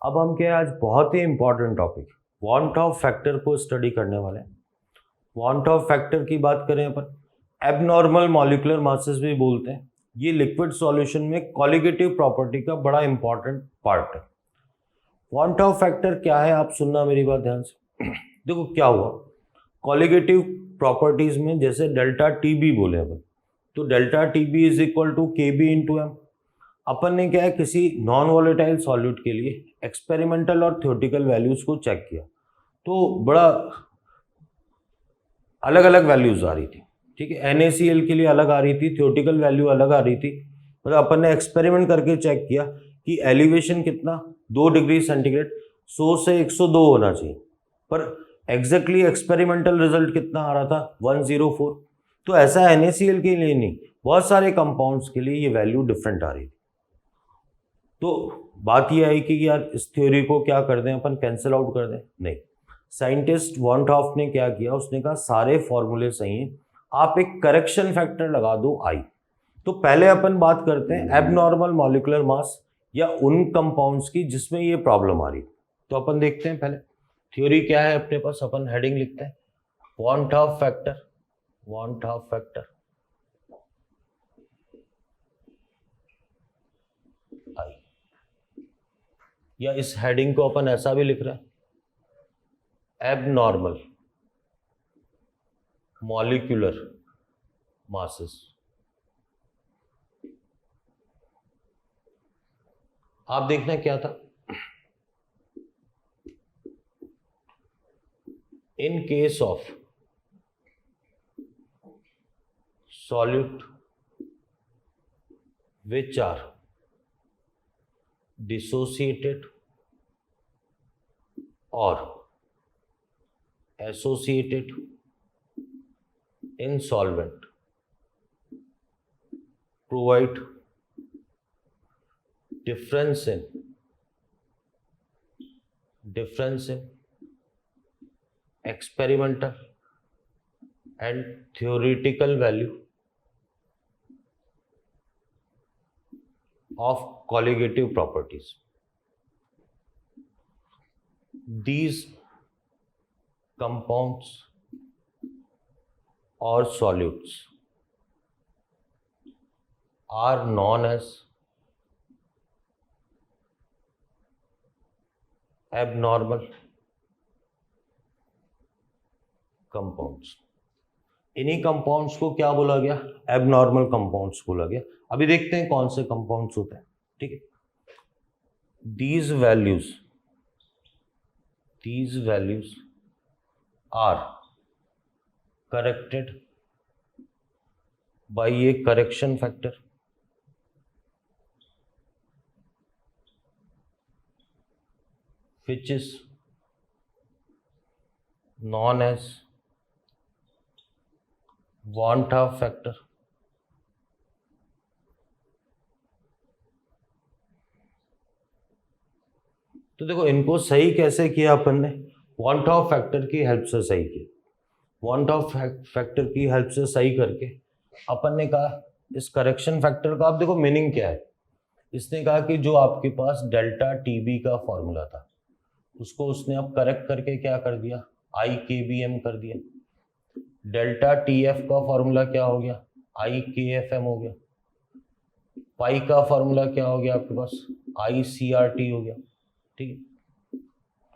अब हम क्या है, आज बहुत ही important topic van't Hoff factor को स्टडी करने वाले हैं। वांट ऑफ फैक्टर की बात करें अपन एबनॉर्मल मॉलिक्यूलर मासेस भी बोलते हैं। ये लिक्विड सॉल्यूशन में कॉलिगेटिव प्रॉपर्टी का बड़ा इंपॉर्टेंट पार्ट है। वांट ऑफ फैक्टर क्या है, आप सुनना मेरी बात ध्यान से। देखो क्या हुआ, कॉलिगेटिव प्रॉपर्टीज में जैसे डेल्टा टी बी बोले अपन, तो delta T B is equal to K B into M. अपन ने क्या है, किसी नॉन वॉलेटाइल सॉल्यूट के लिए एक्सपेरिमेंटल और थ्योरेटिकल वैल्यूज को चेक किया, तो बड़ा अलग अलग वैल्यूज आ रही थी। ठीक है, NaCl के लिए अलग आ रही थी, थ्योरेटिकल वैल्यू अलग आ रही थी। मतलब अपन ने एक्सपेरिमेंट करके चेक किया कि एलिवेशन कितना 2 डिग्री सेंटीग्रेड 100 से 102 होना चाहिए, पर एग्जैक्टली एक्सपेरिमेंटल रिजल्ट कितना आ रहा था 104। तो ऐसा NaCl के लिए नहीं, बहुत सारे कंपाउंड्स के लिए ये वैल्यू डिफरेंट आ रही थी। तो बात यह आई कि यार इस थ्योरी को क्या कर दें अपन, कैंसिल आउट कर दें? नहीं, साइंटिस्ट वॉन हॉफ ने क्या किया, उसने कहा सारे फॉर्मूले सही हैं, आप एक करेक्शन फैक्टर लगा दो आई। तो पहले अपन बात करते हैं एबनॉर्मल मॉलिक्यूलर मास या उन कंपाउंड्स की जिसमें ये प्रॉब्लम आ रही। तो अपन देखते हैं पहले थ्योरी क्या है अपने पास। अपन हेडिंग लिखते हैं van't Hoff factor, van't Hoff factor I, या इस हेडिंग को अपन ऐसा भी लिख रहे हैं एबनॉर्मल मॉलिक्यूलर मासेस। आप देखना क्या था, in case of solute which are dissociated or associated in solvent provide difference in experimental and theoretical value of colligative properties. These compounds or solutes are known as abnormal compounds. इन्हीं compounds को क्या बोला गया, abnormal compounds बोला गया। अभी देखते हैं कौन से कंपाउंड्स होते हैं। ठीक है, these values are corrected by a correction factor which is known as want of factor। तो देखो इनको सही कैसे किया अपन ने, want of फैक्टर की हेल्प से सही किया। want of फैक्टर की हेल्प से सही करके अपन ने कहा इस करेक्शन फैक्टर का, आप देखो मीनिंग क्या है। इसने कहा कि जो आपके पास डेल्टा टीबी का फॉर्मूला था उसको उसने अब करेक्ट करके क्या कर दिया, IKBM कर दिया। डेल्टा TF का फॉर्मूला क्या हो गया, IKFM हो गया। पाई का फॉर्मूला क्या हो गया आपके पास, ICRT हो गया। ठीक है,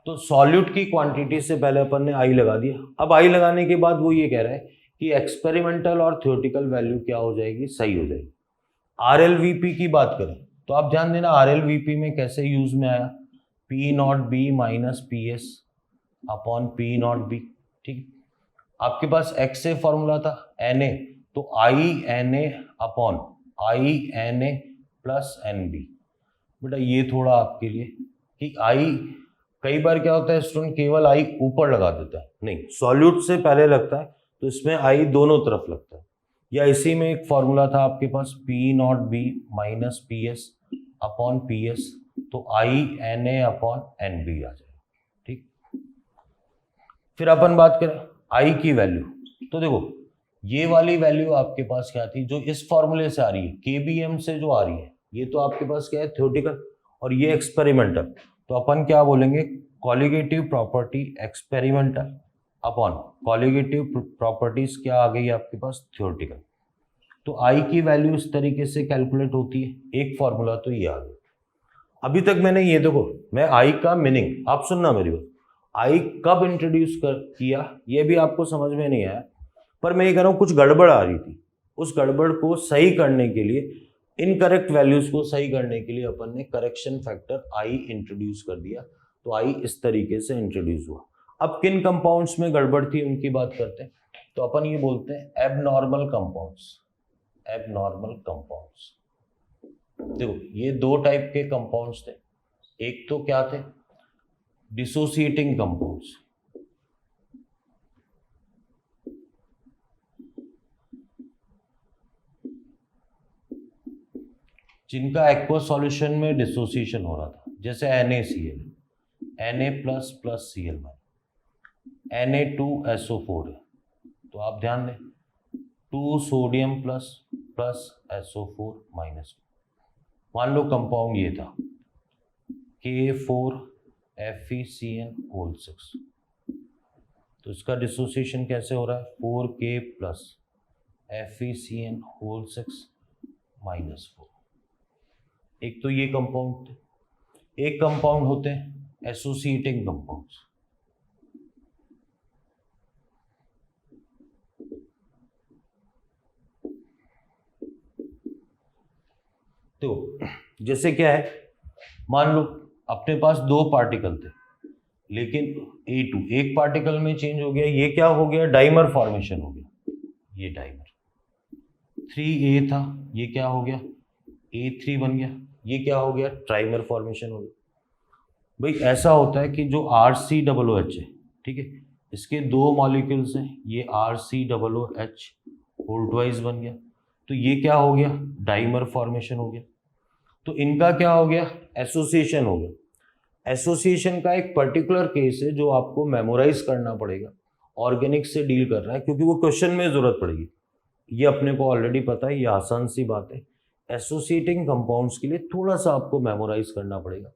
तो सॉल्यूट की क्वांटिटी से पहले अपन ने आई लगा दिया। अब आई लगाने के बाद वो ये कह रहा है कि एक्सपेरिमेंटल और थ्योरेटिकल वैल्यू क्या हो जाएगी, सही हो जाएगी। RLVP की बात करें तो आप ध्यान देना RLVP में कैसे यूज में आया, P0B minus PS upon P0B। ठीक, आपके पास X से फॉर्मूला था Na, तो INA upon INA plus NB। बेटा ये थोड़ा आपके लिए कि आई, कई बार क्या होता है स्टूडेंट केवल आई ऊपर लगा देता है, नहीं सॉल्यूट से पहले लगता है, तो इसमें आई दोनों तरफ लगता है। या इसी में एक फॉर्मूला था आपके पास P0B minus PS upon PS, तो INA अपॉन NB आ जाएगा। ठीक, फिर अपन बात करें आई की वैल्यू, तो देखो ये वाली वैल्यू आपके पास क्या थी, जो इस फॉर्मूले से आ रही है KBM से जो आ रही है, ये तो आपके पास क्या है थ्योरेटिकल और ये एक्सपेरिमेंटल। तो तो अपन क्या बोलेंगे, colligative property experimental upon colligative properties क्या आ गई आपके पास, थ्योरेटिकल। तो आई की वैल्यू इस तरीके से कैलकुलेट होती है, एक फॉर्मूला तो ये आ गया। अभी तक मैंने ये देखो, मैं आई का मीनिंग, आप सुनना मेरी बात, आई कब इंट्रोड्यूस कर किया ये भी आपको समझ में नहीं आया, पर मैं ये कह रहा हूँ कुछ गड़बड़ आ रही थी, उस गड़बड़ को सही करने के लिए, इनकरेक्ट वैल्यूज को सही करने के लिए अपन ने करेक्शन फैक्टर आई इंट्रोड्यूस कर दिया। तो आई इस तरीके से इंट्रोड्यूस हुआ। अब किन कंपाउंड्स में गड़बड़ थी उनकी बात करते हैं। तो अपन ये बोलते हैं एबनॉर्मल कंपाउंड्स। एबनॉर्मल कंपाउंड्स, देखो ये दो टाइप के कंपाउंड्स थे। एक तो क्या थे, डिसोसिएटिंग कंपाउंड्स, जिनका एक्वस सॉल्यूशन में डिसोसिएशन हो रहा था, जैसे NaCl, Na plus plus Cl Na2SO4 है। तो आप ध्यान दें, 2 sodium plus plus SO4 minus. मान लो कंपाउंड ये था K4FeCN6, तो इसका डिसोसिएशन कैसे हो रहा है, 4K प्लस FeCN6 माइनस 4। एक तो ये कंपाउंड थे। एक कंपाउंड होते हैं एसोसिएटिंग कंपाउंड्स। तो जैसे क्या है, मान लो अपने पास दो पार्टिकल थे, लेकिन A2 एक पार्टिकल में चेंज हो गया, ये क्या हो गया, डाइमर फॉर्मेशन हो गया, ये डाइमर। 3A था, ये क्या हो गया, A3 बन गया, ये क्या हो गया, ट्राइमर फॉर्मेशन हो गया। भाई ऐसा होता है कि जो RCOOH है, ठीक है, इसके दो मॉलिक्यूल्स हैं, ये RCOOH होल ट्वाइस बन गया, तो ये क्या हो गया, डाइमर फॉर्मेशन हो गया। तो इनका क्या हो गया, एसोसिएशन हो गया। एसोसिएशन का एक पर्टिकुलर केस है जो आपको मेमोराइज करना पड़ेगा, ऑर्गेनिक से डील कर रहा है, क्योंकि वो क्वेश्चन में जरूरत पड़ेगी। ये अपने को ऑलरेडी पता है, ये आसान सी बात है। एसोसिएटिंग कंपाउंड्स के लिए थोड़ा सा आपको मेमोराइज करना पड़ेगा।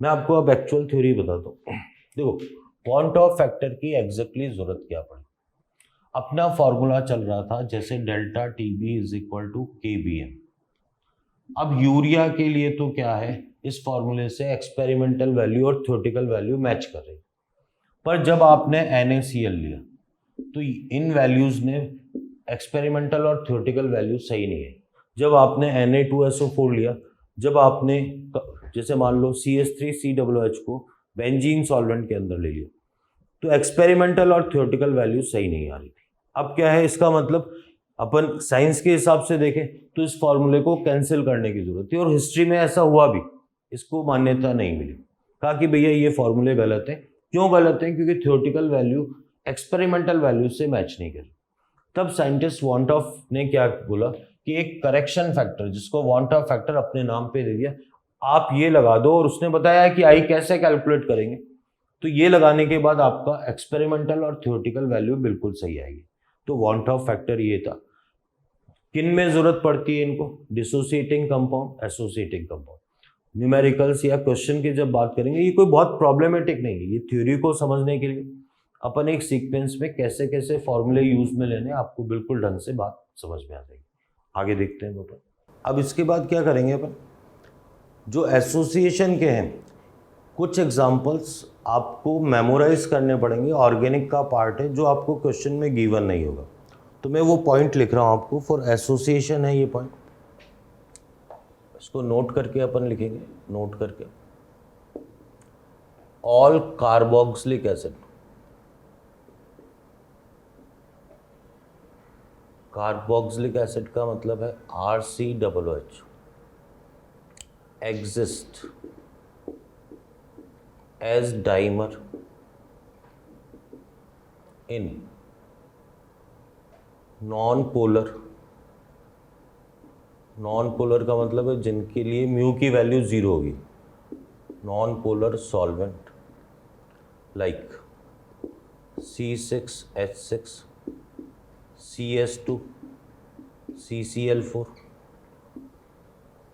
मैं आपको अब एक्चुअल थ्योरी बताता हूँ। देखो पॉइंट ऑफ फैक्टर की एग्जैक्टली जरूरत क्या पड़ी। अपना फॉर्मूला चल रहा था जैसे delta TB is equal to KBM। अब यूरिया के लिए तो क्या है, इस फॉर्मूले से एक्सपेरिमेंटल वैल्यू और थ्योरेटिकल वैल्यू मैच कर रही, पर जब आपने NaCl लिया तो इन वैल्यूज में एक्सपेरिमेंटल और थ्योरेटिकल वैल्यू सही नहीं है। जब आपने Na2SO4 लिया, जब आपने जैसे मान लो CH3COOH को बेंजीन सॉल्वेंट के अंदर ले लिया, तो एक्सपेरिमेंटल और थ्योरेटिकल वैल्यू सही नहीं आ रही थी। अब क्या है, इसका मतलब अपन साइंस के हिसाब से देखें तो इस फॉर्मूले को कैंसिल करने की जरूरत थी, और हिस्ट्री में ऐसा हुआ भी, इसको मान्यता नहीं मिली। कहा कि भैया ये फॉर्मूले गलत है। क्यों गलत है, क्योंकि थ्योरेटिकल वैल्यू एक्सपेरिमेंटल वैल्यू से मैच नहीं करी। तब साइंटिस्ट वॉन्ट ऑफ ने क्या बोला कि एक करेक्शन फैक्टर, जिसको वॉन्ट ऑफ फैक्टर अपने नाम पे दे दिया, आप ये लगा दो, और उसने बताया कि आई कैसे कैलकुलेट करेंगे। तो ये लगाने के बाद आपका एक्सपेरिमेंटल और थ्योरेटिकल वैल्यू बिल्कुल सही आएगी। तो वॉन्ट ऑफ फैक्टर ये था। किन में जरूरत पड़ती है इनको, dissociating compound, associating compound. Numericals या क्वेश्चन की जब बात करेंगे, ये कोई बहुत प्रॉब्लमेटिक नहीं है। ये थ्योरी को समझने के लिए अपन एक सीक्वेंस में कैसे कैसे फॉर्मूले यूज में लेने, आपको बिल्कुल ढंग से बात समझ में आ जाएगी। आगे देखते हैं अपन। अब इसके बाद क्या करेंगे अपन, जो एसोसिएशन के हैं कुछ एग्जांपल्स आपको मेमोराइज करने पड़ेंगे, ऑर्गेनिक का पार्ट है जो आपको क्वेश्चन में गिवन नहीं होगा। तो मैं वो पॉइंट लिख रहा हूँ आपको, फॉर एसोसिएशन है ये पॉइंट, इसको नोट करके अपन लिखेंगे, नोट करके all carboxylic acid. Carboxylic acid का मतलब है RCOOH exist as dimer in non polar. Non polar का मतलब है जिनके लिए म्यू की वैल्यू 0 होगी, non polar solvent like C6H6, CS2, CCl4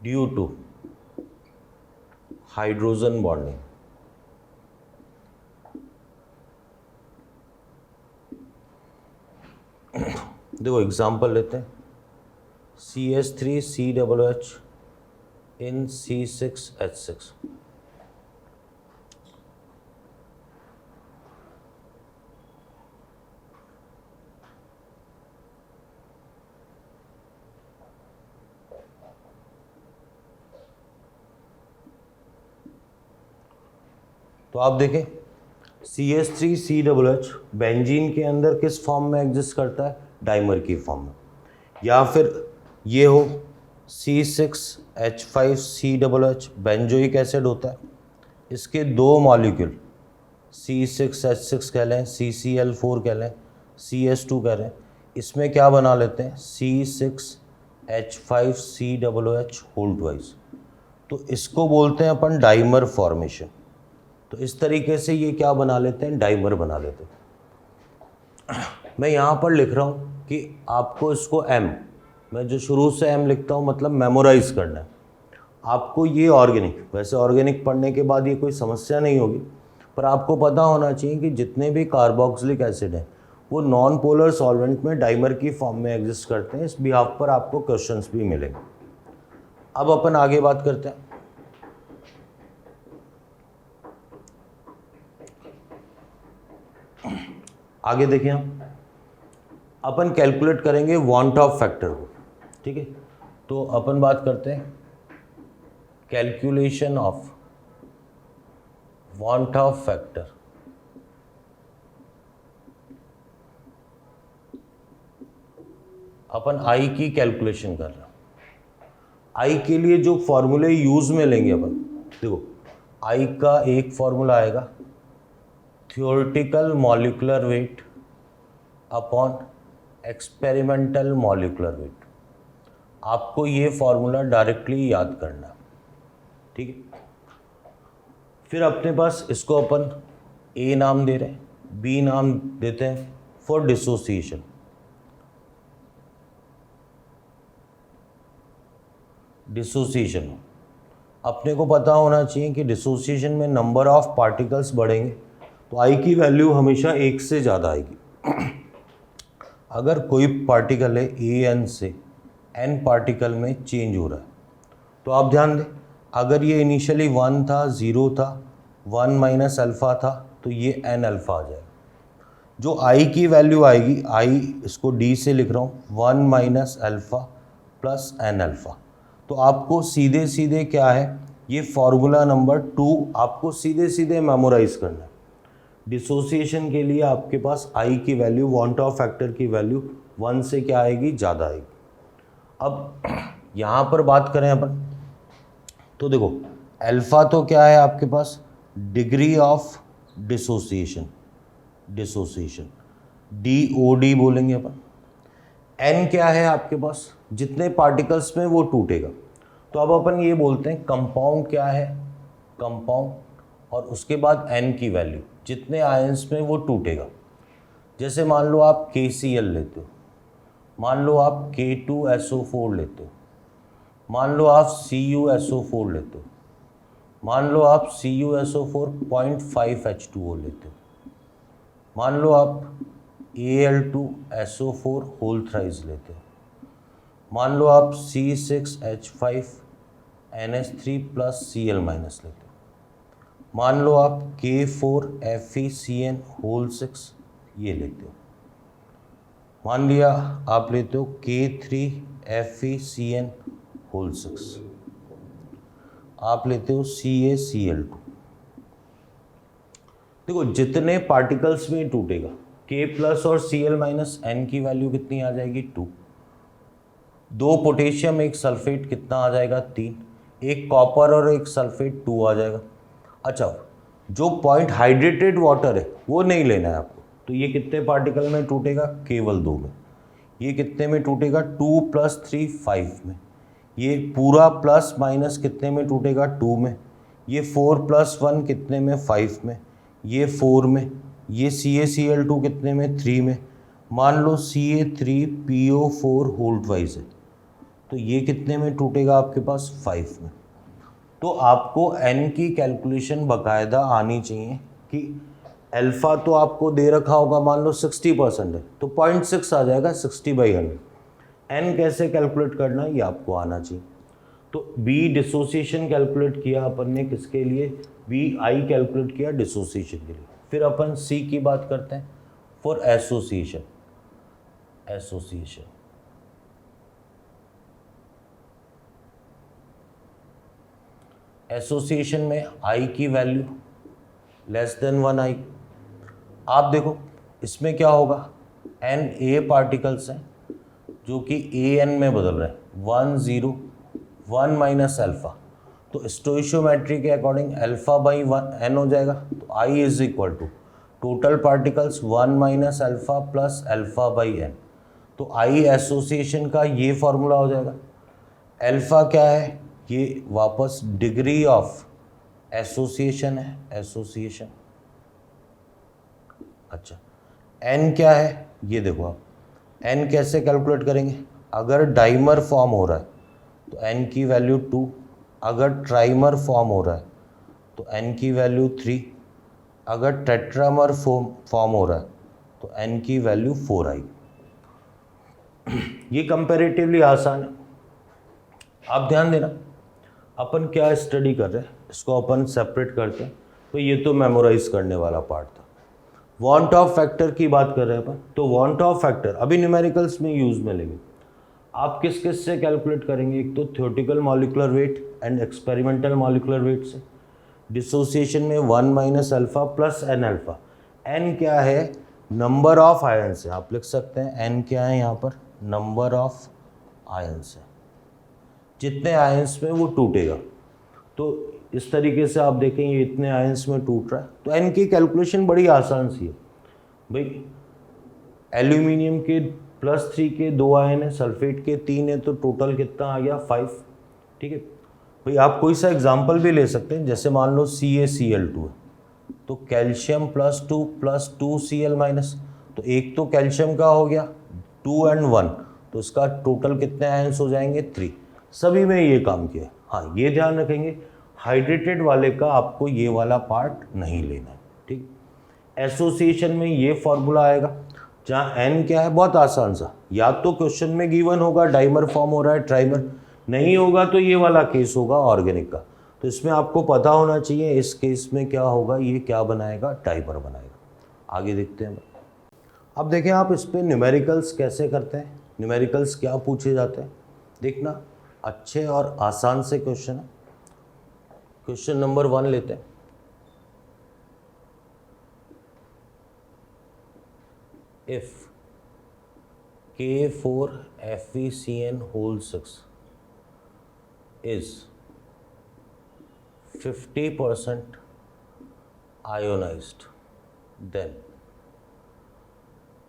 due to hydrogen bonding. देखो एग्जांपल लेते हैं, CH3COOH इन C6H6। तो आप देखें CH3COOH बेंजीन के अंदर किस फॉर्म में एग्जिस्ट करता है, डाइमर की फॉर्म में। या फिर ये हो C6H5COOH बेंजोइक एसिड होता है, इसके दो मॉलिक्यूल C6H6 कह लें, CCl4 कह लें, CH2 कह लें, इसमें क्या बना लेते हैं C6H5COOH होल ट्वाइस। तो इसको बोलते हैं अपन डाइमर फॉर्मेशन। तो इस तरीके से ये क्या बना लेते हैं, डाइमर बना लेते हैं। मैं यहाँ पर लिख रहा हूँ कि आपको इसको M, मैं जो शुरू से M लिखता हूँ मतलब मेमोराइज करना है आपको। ये ऑर्गेनिक, वैसे ऑर्गेनिक पढ़ने के बाद ये कोई समस्या नहीं होगी, पर आपको पता होना चाहिए कि जितने भी कार्बोक्सिलिक एसिड हैं वो नॉन पोलर सॉल्वेंट में डाइमर की फॉर्म में एग्जिस्ट करते हैं। इस बिहाफ पर आपको क्वेश्चंस भी मिलेंगे। अब अपन आगे बात करते हैं। आगे देखिए, हम अपन कैलकुलेट करेंगे वांट ऑफ फैक्टर को, ठीक है। तो अपन बात करते हैं calculation of van't Hoff factor. अपन आई की कैलकुलेशन कर रहे हैं। आई के लिए जो फॉर्मूले यूज में लेंगे अपन, देखो आई का एक फॉर्मूला आएगा theoretical molecular weight upon experimental molecular wait. आपको ये फॉर्मूला डायरेक्टली याद करना, ठीक है। फिर अपने पास इसको अपन ए नाम दे रहे हैं, बी नाम देते हैं फॉर डिसोसिएशन। डिसोसिएशन अपने को पता होना चाहिए कि डिसोसिएशन में नंबर ऑफ पार्टिकल्स बढ़ेंगे तो आई की वैल्यू हमेशा एक से ज़्यादा आएगी। अगर कोई पार्टिकल है ए एन से एन पार्टिकल में चेंज हो रहा है तो आप ध्यान दें, अगर ये इनिशियली 1 था, 0 था, 1 माइनस अल्फ़ा था, तो ये एन अल्फ़ा आ जाएगा। जो आई की वैल्यू आएगी, आई इसको डी से लिख रहा हूँ, 1 minus alpha plus n alpha. तो आपको सीधे सीधे क्या है, ये फॉर्मूला नंबर 2 आपको सीधे सीधे मेमोराइज करना है। डिसोसिएशन के लिए आपके पास आई की वैल्यू, वांट ऑफ फैक्टर की वैल्यू 1 से क्या आएगी, ज़्यादा आएगी। अब यहाँ पर बात करें अपन, तो देखो अल्फ़ा तो क्या है आपके पास, degree of dissociation, dissociation DOD बोलेंगे अपन। एन क्या है आपके पास, जितने पार्टिकल्स में वो टूटेगा। तो अब अपन ये बोलते हैं कंपाउंड क्या है, कंपाउंड, और उसके बाद एन की वैल्यू, जितने आयंस में वो टूटेगा। जैसे मान लो आप KCl लेते हो, मान लो आप K2SO4 लेते हो, मान लो आप CuSO4 लेते हो, मान लो आप CuSO4 0.5H2O लेते हो, मान लो आप Al2SO4 होल थ्राइस लेते हो, मान लो आप C6H5NH3 प्लस Cl माइनस लेते हो, मान लो आप K4FeCN होल 6 ये लेते हो, मान लिया आप लेते हो K3FeCN होल 6, आप लेते हो CaCl2। देखो जितने पार्टिकल्स में टूटेगा, K प्लस और Cl माइनस N की वैल्यू कितनी आ जाएगी, 2। 2 पोटेशियम, एक सल्फेट, कितना आ जाएगा, 3। एक कॉपर और एक सल्फेट, 2 आ जाएगा। अच्छा, जो पॉइंट हाइड्रेटेड वाटर है वो नहीं लेना है आपको, तो ये कितने पार्टिकल में टूटेगा, केवल 2 में। ये कितने में टूटेगा, 2 + 3 5 में। ये पूरा प्लस माइनस कितने में टूटेगा, 2 में। ये 4 + 1 कितने में, 5 में। ये 4 में। ये CaCl2 कितने में, 3 में। मान लो Ca3PO4 होल ट्वाइस है, तो ये कितने में टूटेगा आपके पास, 5 में। तो आपको N की कैलकुलेशन बाकायदा आनी चाहिए कि अल्फा तो आपको दे रखा होगा, मान लो 60% है तो 0.6 आ जाएगा 60/100। एन कैसे कैलकुलेट करना है ये आपको आना चाहिए। तो बी डिसोसिएशन कैलकुलेट किया अपन ने किसके लिए, बी आई कैलकुलेट किया डिसोसिएशन के लिए। फिर अपन सी की बात करते हैं फॉर एसोसिएशन। एसोसिएशन एसोसिएशन में आई की वैल्यू लेस देन 1 आई। आप देखो इसमें क्या होगा, एन ए पार्टिकल्स हैं जो कि ए एन में बदल रहे हैं, 1 0 1 माइनस अल्फा। तो स्टोइशियोमेट्री के अकॉर्डिंग अल्फा बाई 1 एन हो जाएगा। तो i is equal to total particles 1 minus alpha plus alpha by n. तो आई एसोसिएशन का ये फॉर्मूला हो जाएगा। अल्फा क्या है, ये वापस डिग्री ऑफ एसोसिएशन है, एसोसिएशन। अच्छा, एन क्या है ये देखो आप, एन कैसे कैलकुलेट करेंगे, अगर डाइमर फॉर्म हो रहा है तो एन की वैल्यू 2, अगर ट्राइमर फॉर्म हो रहा है तो एन की वैल्यू 3, अगर टेट्रामर फॉर्म हो रहा है तो एन की वैल्यू 4 आई। ये कंपैरेटिवली आसान है। आप ध्यान देना, अपन क्या स्टडी कर रहे हैं इसको अपन सेपरेट करते हैं। तो ये तो मेमोराइज करने वाला पार्ट था। वांट ऑफ फैक्टर की बात कर रहे हैं अपन, तो वांट ऑफ फैक्टर अभी न्यूमेरिकल्स में यूज में लेंगे। आप किस किस से कैलकुलेट करेंगे, एक तो theoretical molecular weight and experimental molecular weight से। डिसोसिएशन में 1 minus alpha plus n alpha. N क्या है, नंबर ऑफ आयन्स है, आप लिख सकते हैं एन क्या है यहाँ पर, नंबर ऑफ आयन्स है, जितने आयन्स में वो टूटेगा। तो इस तरीके से आप देखेंगे इतने आयन्स में टूट रहा है। तो एन की कैलकुलेशन बड़ी आसान सी है भाई। एल्यूमिनियम के +3 के 2 आयन है, सल्फेट के 3 है, तो टोटल कितना आ गया 5। ठीक है भाई, आप कोई सा एग्जांपल भी ले सकते हैं, जैसे मान लो CaCl2 है तो कैल्शियम +2 + 2Cl-, तो एक तो कैल्शियम का हो गया 2 और 1, तो इसका टोटल कितने आयन्स हो जाएंगे 3। सभी में ये काम किया। हाँ, ये ध्यान रखेंगे हाइड्रेटेड वाले का आपको ये वाला पार्ट नहीं लेना है। ठीक, एसोसिएशन में ये फॉर्मूला आएगा जहाँ एन क्या है, बहुत आसान सा, या तो क्वेश्चन में गिवन होगा डाइमर फॉर्म हो रहा है, ट्राइमर नहीं होगा तो ये वाला केस होगा ऑर्गेनिक का। तो इसमें आपको पता होना चाहिए इस केस में क्या होगा, ये क्या बनाएगा, डाइमर बनाएगा। आगे देखते हैं। अब देखें आप इस पर न्यूमेरिकल्स कैसे करते हैं, न्यूमेरिकल्स क्या पूछे जाते हैं, देखना अच्छे और आसान से क्वेश्चन है। क्वेश्चन नंबर 1 लेते हैं। If K4FeCN whole 6 is 50% ionized, then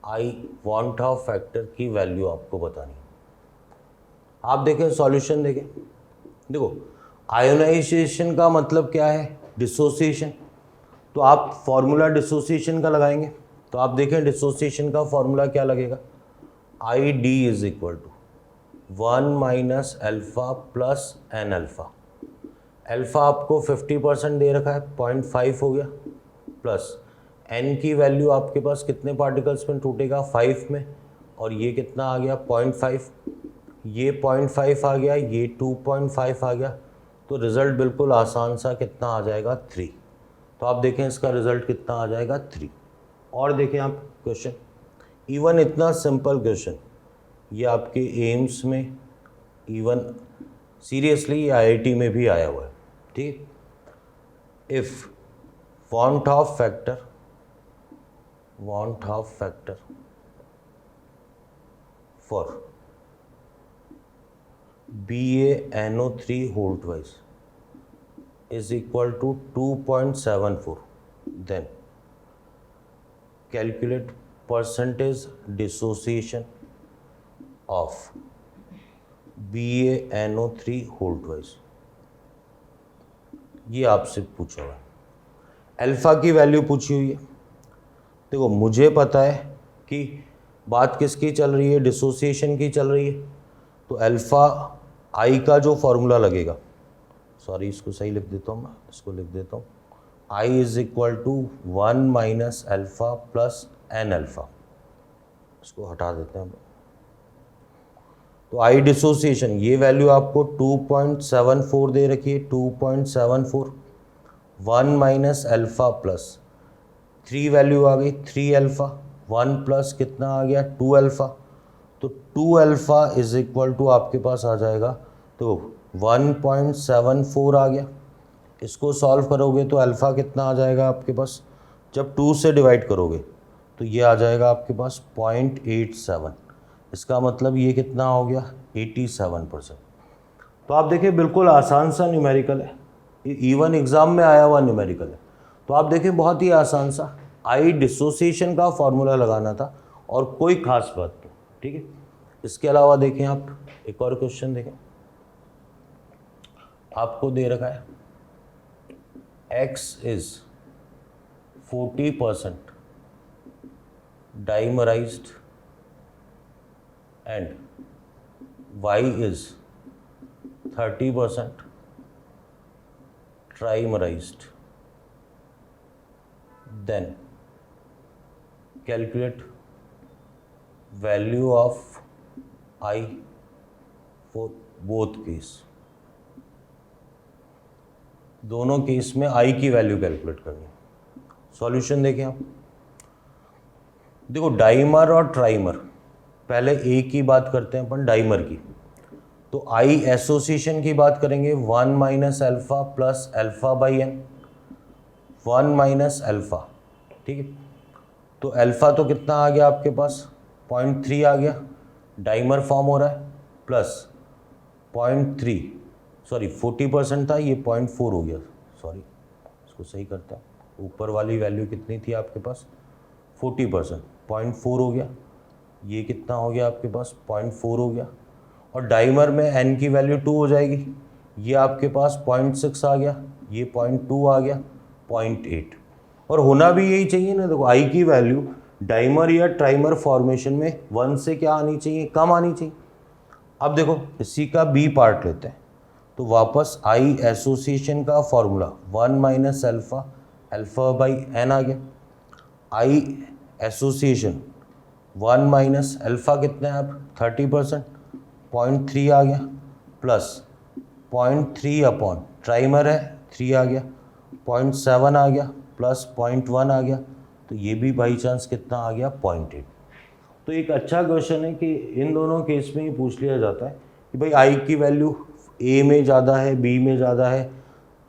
I want of factor की वैल्यू आपको बतानी है। आप देखें सॉल्यूशन देखें, देखो आयोनाइजेशन का मतलब क्या है, डिसोसिएशन। तो आप फॉर्मूला डिसोसिएशन का लगाएंगे, तो आप देखें डिसोसिएशन का फॉर्मूला क्या लगेगा, ID is equal to 1 minus alpha plus n alpha. Alpha आपको 50% दे रखा है, 0.5 हो गया, प्लस एन की वैल्यू आपके पास कितने पार्टिकल्स में टूटेगा 5 में, और ये कितना आ गया 0.5, ये 0.5 आ गया, ये 2.5 आ गया। तो रिज़ल्ट बिल्कुल आसान सा कितना आ जाएगा 3। तो आप देखें इसका रिज़ल्ट कितना आ जाएगा 3। और देखें आप क्वेश्चन, इवन इतना सिंपल क्वेश्चन ये आपके एम्स में, इवन सीरियसली ये IIT में भी आया हुआ है। ठीक, if want Hoff factor for BaNO3 whole twice is equal to 2.74, then calculate percentage dissociation of BaNO3 whole twice। ये आपसे पूछा हुआ है, अल्फा की वैल्यू पूछी हुई है। देखो मुझे पता है कि बात किसकी चल रही है, डिसोसिएशन की चल रही है। तो अल्फा आई का जो फॉर्मूला लगेगा, सॉरी इसको सही लिख देता हूँ मैं, इसको लिख देता हूँ i is equal to 1 minus alpha plus n alpha, इसको हटा देते हैं। तो आई डिसोसिएशन ये वैल्यू आपको 2.74 दे रखी है, 2.74, 1 माइनस अल्फा प्लस 3 वैल्यू आ गई 3 अल्फा, 1 प्लस कितना आ गया 2 अल्फा, तो 2 अल्फा इज इक्वल टू आपके पास आ जाएगा तो 1.74 आ गया। इसको सॉल्व करोगे तो अल्फ़ा कितना आ जाएगा आपके पास, जब 2 से डिवाइड करोगे तो ये आ जाएगा आपके पास 0.87, इसका मतलब ये कितना हो गया 87%। तो आप देखिए बिल्कुल आसान सा न्यूमेरिकल है, इवन एग्ज़ाम में आया हुआ न्यूमेरिकल है। तो आप देखिए बहुत ही आसान सा, आई डिसोसिएशन का फॉर्मूला लगाना था और कोई खास बात नहीं, ठीक है। इसके अलावा देखें आप एक और क्वेश्चन देखें, आपको दे रखा है X is 40% dimerized and Y is 30% trimerized. Then calculate value of I for both case. दोनों केस में आई की वैल्यू कैलकुलेट करनी है। सॉल्यूशन देखें आप, देखो डाइमर और ट्राइमर, पहले ए की बात करते हैं अपन डाइमर की, तो आई एसोसिएशन की बात करेंगे 1 minus alpha plus alpha by n, 1 minus alpha, ठीक है। तो अल्फा तो कितना आ गया आपके पास 0.3 आ गया, डाइमर फॉर्म हो रहा है, प्लस 0.3 सॉरी 40% था, ये 0.4 हो गया, सॉरी इसको सही करते हैं, ऊपर वाली वैल्यू कितनी थी आपके पास 40%, 0.4 हो गया, ये कितना हो गया आपके पास 0.4 हो गया, और डाइमर में n की वैल्यू 2 हो जाएगी, ये आपके पास 0.6 आ गया, ये 0.2 आ गया, 0.8, और होना भी यही चाहिए ना। देखो आई की वैल्यू डाइमर या ट्राइमर फॉर्मेशन में 1 से क्या आनी चाहिए, कम आनी चाहिए। अब देखो इसी का बी पार्ट लेते हैं, तो वापस आई एसोसिएशन का formula 1 minus alpha alpha by n आ गया, आई एसोसिएशन 1 माइनस अल्फा कितना है अब 30%, 0.3 आ गया, प्लस 0.3 अपॉन ट्राइमर है 3 आ गया, 0.7 आ गया, प्लस 0.1 आ गया, तो ये भी बाई चांस कितना आ गया 0.8। तो एक अच्छा क्वेश्चन है कि इन दोनों केस में ही पूछ लिया जाता है कि भाई आई की वैल्यू ए में ज़्यादा है, बी में ज़्यादा है,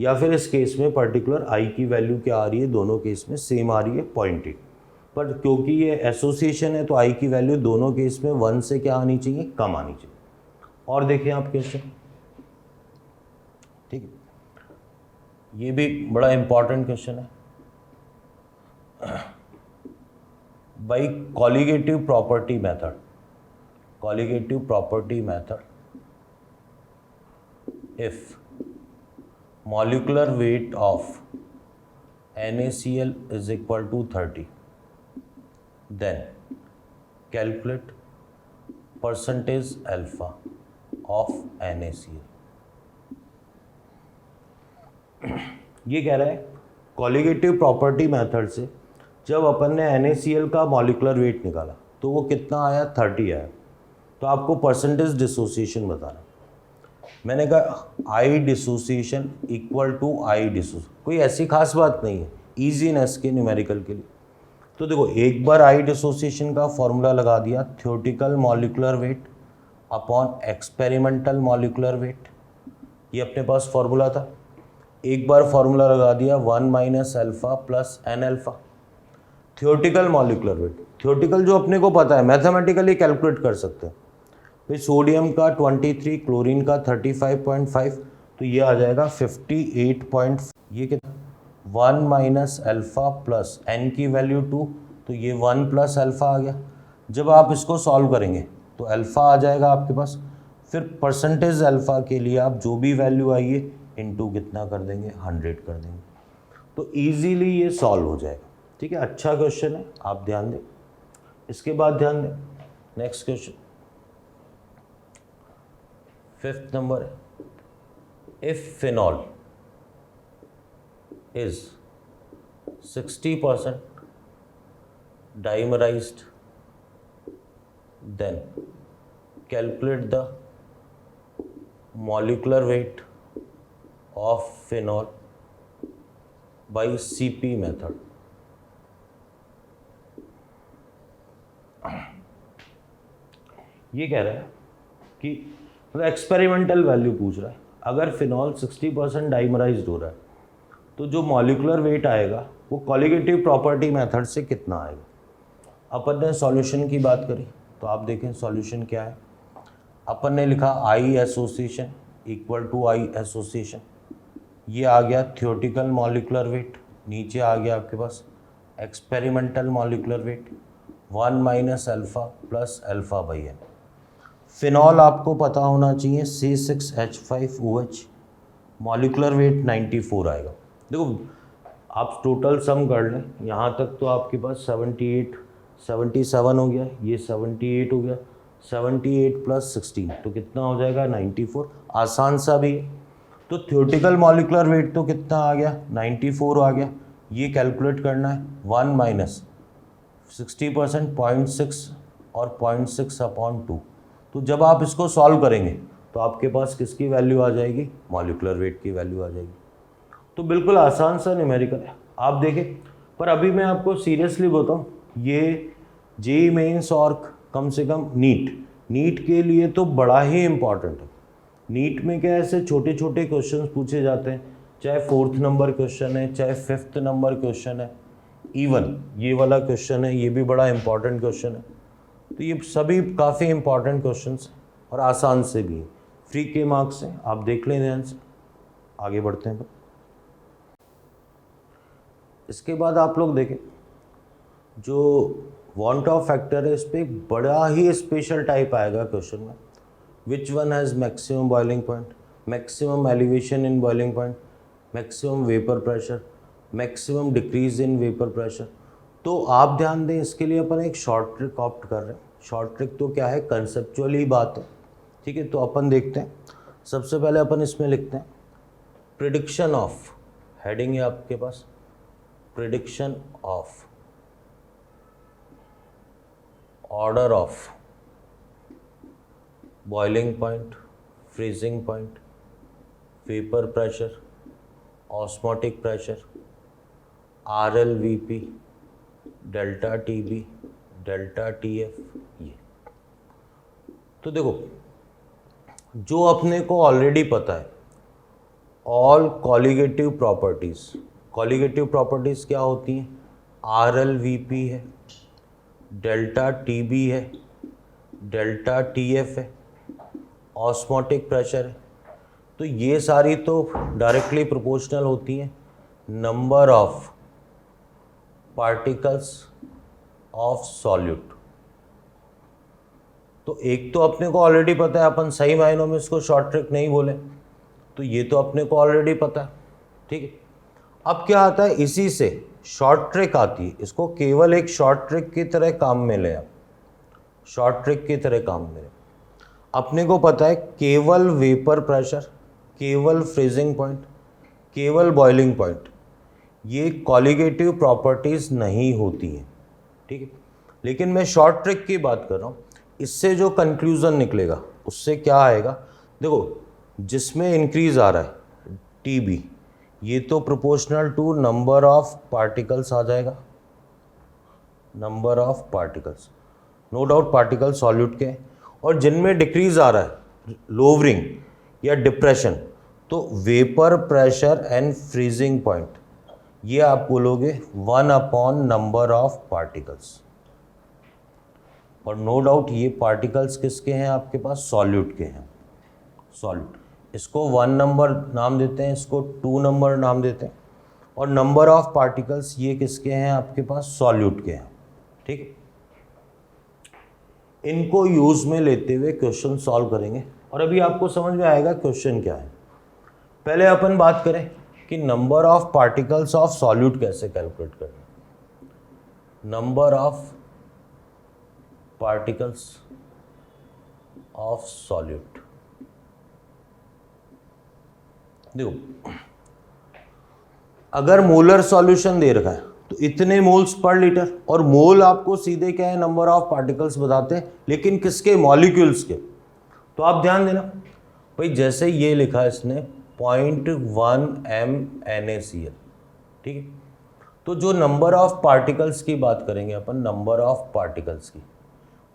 या फिर इस केस में पर्टिकुलर आई की वैल्यू क्या आ रही है, दोनों केस में सेम आ रही है 0.8, पर क्योंकि ये एसोसिएशन है तो आई की वैल्यू दोनों केस में 1 से क्या आनी चाहिए, कम आनी चाहिए। और देखिए आप क्वेश्चन, ठीक है, ये भी बड़ा इंपॉर्टेंट क्वेश्चन है। by colligative property method, colligative property method, if molecular weight of NaCl is equal to 30, then calculate percentage alpha of NaCl। ये कह रहा है कॉलिगेटिव प्रॉपर्टी मेथड से जब अपन ने NaCl का मॉलिकुलर वेट निकाला तो वो कितना आया 30 आया, तो आपको परसेंटेज डिसोसिएशन बताना। मैंने कहा i dissociation equal to i dissociation, कोई ऐसी खास बात नहीं है, ईजीनेस के न्यूमेरिकल के लिए। तो देखो एक बार आई डिसोसिएशन का फॉर्मूला लगा दिया, theoretical molecular weight upon experimental molecular wait, ये अपने पास फॉर्मूला था। एक बार फॉर्मूला लगा दिया 1 minus alpha plus n alpha, theoretical molecular weight, theoretical जो अपने को पता है मैथमेटिकली कैलकुलेट कर सकते हैं। फिर सोडियम का 23, क्लोरीन का 35.5, तो ये आ जाएगा 58. ये कितना 1 माइनस अल्फा प्लस एन की वैल्यू 2, तो ये 1 प्लस अल्फा आ गया। जब आप इसको सॉल्व करेंगे तो अल्फ़ा आ जाएगा आपके पास, फिर परसेंटेज अल्फ़ा के लिए आप जो भी वैल्यू आई है इनटू कितना कर देंगे 100 कर देंगे, तो ईजीली ये सॉल्व हो जाएगा। ठीक है, अच्छा क्वेश्चन है, आप ध्यान दें। इसके बाद ध्यान दें नेक्स्ट क्वेश्चन 5th नंबर है, if phenol is 60% dimerized, then calculate the molecular weight of phenol by CP method. ये कह रहा है कि एक्सपेरिमेंटल वैल्यू पूछ रहा है, अगर फिनॉल 60% डाइमराइज्ड हो रहा है तो जो मॉलिकुलर वेट आएगा वो कॉलिगेटिव प्रॉपर्टी मेथड से कितना आएगा। अपन ने सॉल्यूशन की बात करी तो आप देखें सॉल्यूशन क्या है। अपन ने लिखा I association equal to I association, ये आ गया थियोरेटिकल मॉलिकुलर वेट, नीचे आ गया आपके पास experimental molecular weight 1 minus alpha plus alpha by n. Phenol आपको पता होना चाहिए C6H5OH, मॉलिकुलर वेट 94 आएगा। देखो आप टोटल सम कर लें, यहाँ तक तो आपके पास 77 हो गया, ये 78 हो गया, 78 प्लस 16 तो कितना हो जाएगा 94। आसान सा भी है। तो थियोरेटिकल मॉलिकुलर वेट तो कितना आ गया 94 आ गया, ये कैलकुलेट करना है 1 माइनस 60% 0.6 और 0.6/2। तो जब आप इसको सॉल्व करेंगे तो आपके पास किसकी वैल्यू आ जाएगी, मॉलिकुलर वेट की वैल्यू आ जाएगी। तो बिल्कुल आसान सा न्यूमेरिकल है, आप देखें। पर अभी मैं आपको सीरियसली बताऊं, ये जेईई मेंस और कम से कम नीट के लिए तो बड़ा ही इम्पॉर्टेंट है। नीट में क्या ऐसे छोटे छोटे क्वेश्चन पूछे जाते हैं, चाहे 4th नंबर क्वेश्चन है, चाहे 5th नंबर क्वेश्चन है, इवन ये वाला क्वेश्चन है, ये भी बड़ा इंपॉर्टेंट क्वेश्चन है। तो ये सभी काफ़ी इंपॉर्टेंट क्वेश्चंस और आसान से भी हैं, फ्री के मार्क्स हैं, आप देख लें ध्यान से। आगे बढ़ते हैं। इसके बाद आप लोग देखें जो वांट ऑफ फैक्टर है, इस पर बड़ा ही स्पेशल टाइप आएगा क्वेश्चन में। विच one has maximum boiling point, maximum elevation in boiling point, maximum vapour pressure, maximum decrease in vapour pressure. तो आप ध्यान दें, इसके लिए अपन एक शॉर्ट ट्रिक ऑप्ट कर रहे हैं। शॉर्ट ट्रिक तो क्या है, कंसेप्चुअली बात है, ठीक है। तो अपन देखते हैं, सबसे पहले अपन इसमें लिखते हैं प्रिडिक्शन ऑफ, हेडिंग है आपके पास prediction of order of boiling point, freezing point, vapour pressure, osmotic pressure, RLVP, delta TB, delta TF। ये तो देखो जो अपने को ऑलरेडी पता है, ऑल कॉलिगेटिव प्रॉपर्टीज़ क्या होती हैं, RLVP है, डेल्टा TB है, डेल्टा TF है, ऑस्मोटिक प्रेशर है। तो ये सारी तो डायरेक्टली प्रोपोर्शनल होती हैं number of particles of solute. तो एक तो अपने को ऑलरेडी पता है, अपन सही मायनों में इसको शॉर्ट ट्रिक नहीं बोले, तो ये तो अपने को ऑलरेडी पता है, ठीक है। अब क्या आता है, इसी से शॉर्ट ट्रिक आती है, इसको केवल एक शॉर्ट ट्रिक की तरह काम में ले, शॉर्ट ट्रिक की तरह काम में ले। अपने को पता है केवल वेपर प्रेशर, केवल फ्रीजिंग पॉइंट, केवल बॉइलिंग पॉइंट, ये कॉलिगेटिव प्रॉपर्टीज़ नहीं होती हैं, ठीक है। लेकिन मैं शॉर्ट ट्रिक की बात कर रहा हूँ, इससे जो कंक्लूज़न निकलेगा उससे क्या आएगा, देखो जिसमें इंक्रीज आ रहा है TB, ये तो proportional to number of particles आ जाएगा, number of particles, no doubt particle solute के। और जिनमें डिक्रीज आ रहा है, लोवरिंग या डिप्रेशन, तो vapour pressure and freezing point, ये आप बोलोगे 1 नंबर ऑफ पार्टिकल्स। और नो डाउट ये पार्टिकल्स किसके हैं आपके पास, सॉल्यूट के हैं, सॉल्यूट। इसको 1 नंबर नाम देते हैं, इसको 2 नंबर नाम देते हैं। और नंबर ऑफ पार्टिकल्स ये किसके हैं आपके पास, सॉल्यूट के हैं, ठीक है। इनको यूज में लेते हुए क्वेश्चन सॉल्व करेंगे और अभी आपको समझ में आएगा क्वेश्चन क्या है। पहले अपन बात करें कि number of particles of solute कैसे कैलकुलेट करना। Number of particles of solute, देखो अगर मोलर सॉल्यूशन दे रखा है तो इतने मोल्स पर लीटर, और मोल आपको सीधे क्या है, नंबर ऑफ पार्टिकल्स बताते हैं, लेकिन किसके, मॉलिक्यूल्स के। तो आप ध्यान देना भाई, जैसे ये लिखा है इसने 0.1 MnACl, ठीक है। तो जो नंबर ऑफ पार्टिकल्स की बात करेंगे अपन, नंबर ऑफ पार्टिकल्स की,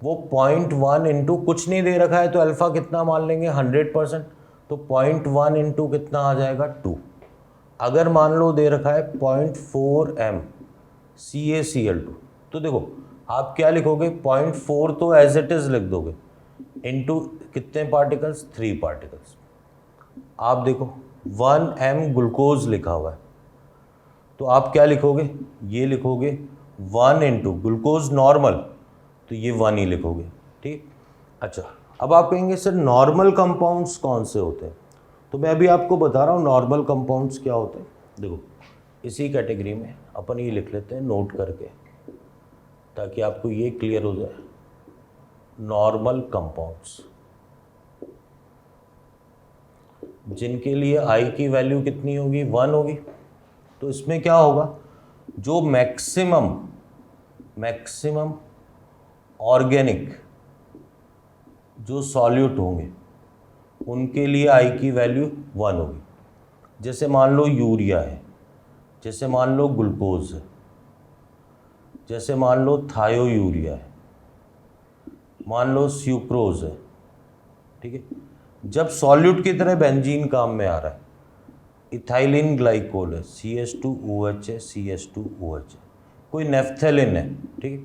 वो 0.1 इंटू कुछ नहीं दे रखा है तो अल्फा कितना मान लेंगे, 100%। तो 0.1 इंटू कितना आ जाएगा, 2। अगर मान लो दे रखा है 0.4 MCaCl2, तो देखो आप क्या लिखोगे, 0.4 तो एज इट इज लिख दोगे, इंटू कितने पार्टिकल्स, 3 पार्टिकल्स। आप देखो 1 M ग्लूकोज लिखा हुआ है, तो आप क्या लिखोगे, ये लिखोगे 1 इंटू ग्लूकोज नॉर्मल, तो ये 1 ही लिखोगे, ठीक। अच्छा, अब आप कहेंगे सर नॉर्मल कंपाउंड्स कौन से होते हैं, तो मैं अभी आपको बता रहा हूँ नॉर्मल कंपाउंड्स क्या होते हैं। देखो इसी कैटेगरी में अपन ये लिख लेते हैं नोट करके, ताकि आपको ये क्लियर हो जाए। नॉर्मल कंपाउंड्स जिनके लिए आई की वैल्यू कितनी होगी, 1 होगी। तो इसमें क्या होगा, जो मैक्सिमम ऑर्गेनिक जो सॉल्यूट होंगे उनके लिए आई की वैल्यू 1 होगी। जैसे मान लो यूरिया है, जैसे मान लो ग्लूकोज है, जैसे मान लो थायो यूरिया है, मान लो स्यूक्रोज है, ठीक है। जब सॉल्यूट की तरह बेंजीन काम में आ रहा है, इथाइलिन ग्लाइकोल है, CH2OH है, CH2OH है, कोई नेफ्थेलिन है, ठीक है।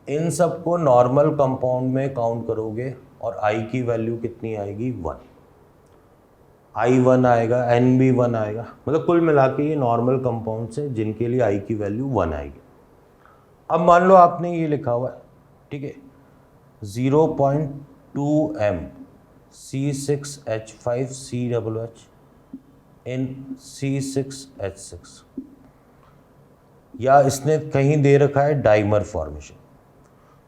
इन सबको नॉर्मल कंपाउंड में काउंट करोगे और आई की वैल्यू कितनी आएगी, 1। I1 आएगा, NB1 आएगा, मतलब कुल मिला के ये नॉर्मल कंपाउंड्स हैं जिनके लिए आई की वैल्यू 1 आएगी। अब मान लो आपने ये लिखा हुआ है, ठीक है, 0.2 M C6H5COOH इन C6H6, या इसने कहीं दे रखा है डाइमर फॉर्मेशन।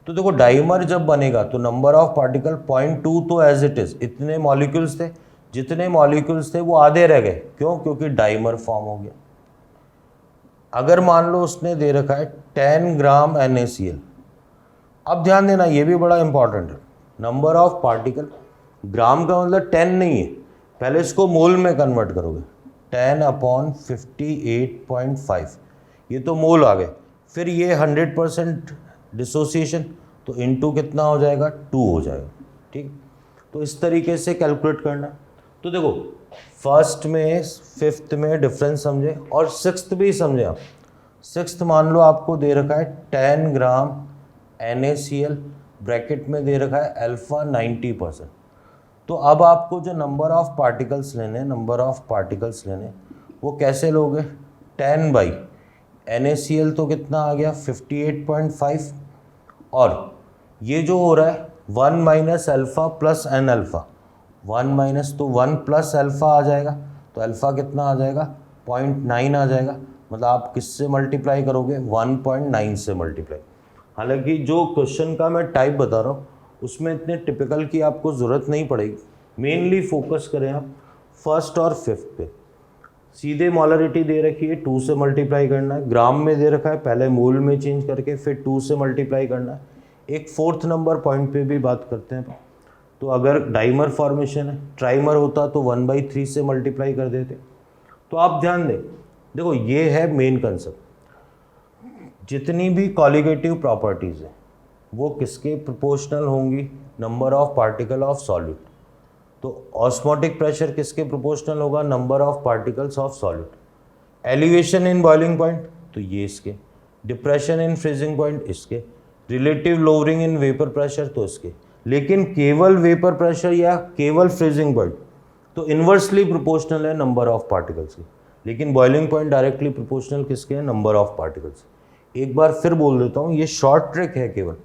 तो देखो डाइमर जब बनेगा तो नंबर ऑफ पार्टिकल 0.2 तो एज इट इज, इतने मॉलिक्यूल्स थे, जितने मॉलिक्यूल्स थे वो आधे रह गए, क्यों, क्योंकि डाइमर फॉर्म हो गया। अगर मान लो उसने दे रखा है 10 ग्राम NaCl, अब ध्यान देना ये भी बड़ा इंपॉर्टेंट है, नंबर ऑफ पार्टिकल, ग्राम का मतलब 10 नहीं है, पहले इसको मोल में कन्वर्ट करोगे, 10/58.5, ये तो मोल आ गए, फिर ये 100% डिसोसिएशन, तो इनटू कितना हो जाएगा, 2 हो जाएगा, ठीक। तो इस तरीके से कैलकुलेट करना। तो देखो फर्स्ट में, फिफ्थ में डिफरेंस समझे, और सिक्स्थ भी समझे आप। सिक्स्थ मान लो आपको दे रखा है 10 ग्राम NaCl, ब्रैकेट में दे रखा है अल्फा 90%। तो अब आपको जो नंबर ऑफ पार्टिकल्स लेने, नंबर ऑफ पार्टिकल्स लेने, वो कैसे लोगे, 10 बाई NaCl तो कितना आ गया, 58.5, और ये जो हो रहा है 1 minus alpha plus n alpha, 1 minus तो 1 प्लस अल्फ़ा आ जाएगा, तो अल्फ़ा कितना आ जाएगा, 0.9 आ जाएगा। मतलब आप किससे मल्टीप्लाई करोगे, 1.9 से मल्टीप्लाई। हालांकि जो क्वेश्चन का मैं टाइप बता रहा हूँ उसमें इतने टिपिकल की आपको ज़रूरत नहीं पड़ेगी, मेनली फोकस करें आप फर्स्ट और फिफ्थ पे। सीधे मॉलरिटी दे रखी है, 2 से मल्टीप्लाई करना है, ग्राम में दे रखा है, पहले मोल में चेंज करके फिर 2 से मल्टीप्लाई करना है। एक फोर्थ नंबर पॉइंट पे भी बात करते हैं, तो अगर डाइमर फॉर्मेशन है, ट्राइमर होता तो 1/3 से मल्टीप्लाई कर देते। तो आप ध्यान दें, देखो ये है मेन कंसेप्ट, जितनी भी कॉलिगेटिव प्रॉपर्टीज़ हैं वो किसके प्रोपोर्शनल होंगी, number of particle of solute. तो ऑस्मोटिक प्रेशर किसके प्रोपोर्शनल होगा, number of particles of solute. Elevation in boiling point तो ये इसके, डिप्रेशन इन फ्रीजिंग पॉइंट इसके, relative lowering in vapour pressure तो इसके। लेकिन केवल वेपर प्रेशर या केवल फ्रीजिंग पॉइंट तो इन्वर्सली प्रोपोर्शनल है नंबर ऑफ पार्टिकल्स के, लेकिन बॉइलिंग पॉइंट डायरेक्टली प्रोपोर्शनल किसके हैं, नंबर ऑफ पार्टिकल्स। एक बार फिर बोल देता हूँ, ये शॉर्ट ट्रिक है केवल,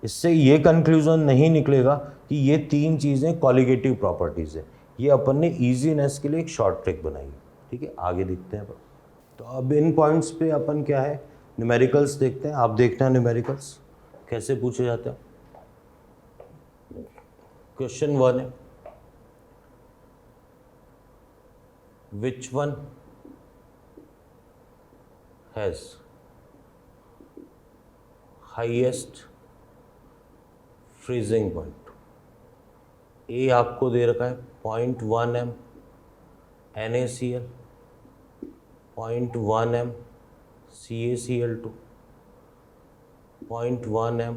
इससे ये कंक्लूजन नहीं निकलेगा कि ये तीन चीज़ें कॉलिगेटिव प्रॉपर्टीज़ है, ये अपन ने ईजीनेस के लिए एक शॉर्ट ट्रिक बनाई है, ठीक है। आगे देखते हैं अपन। तो अब इन पॉइंट्स पे अपन क्या है, न्यूमेरिकल्स देखते हैं। आप देखते हैं न्यूमेरिकल्स कैसे पूछे जाते हैं। क्वेश्चन 1 है, which one has highest freezing point, A आपको दे रखा है 0.1 m NaCl, 0.1 m CaCl2, 0.1 m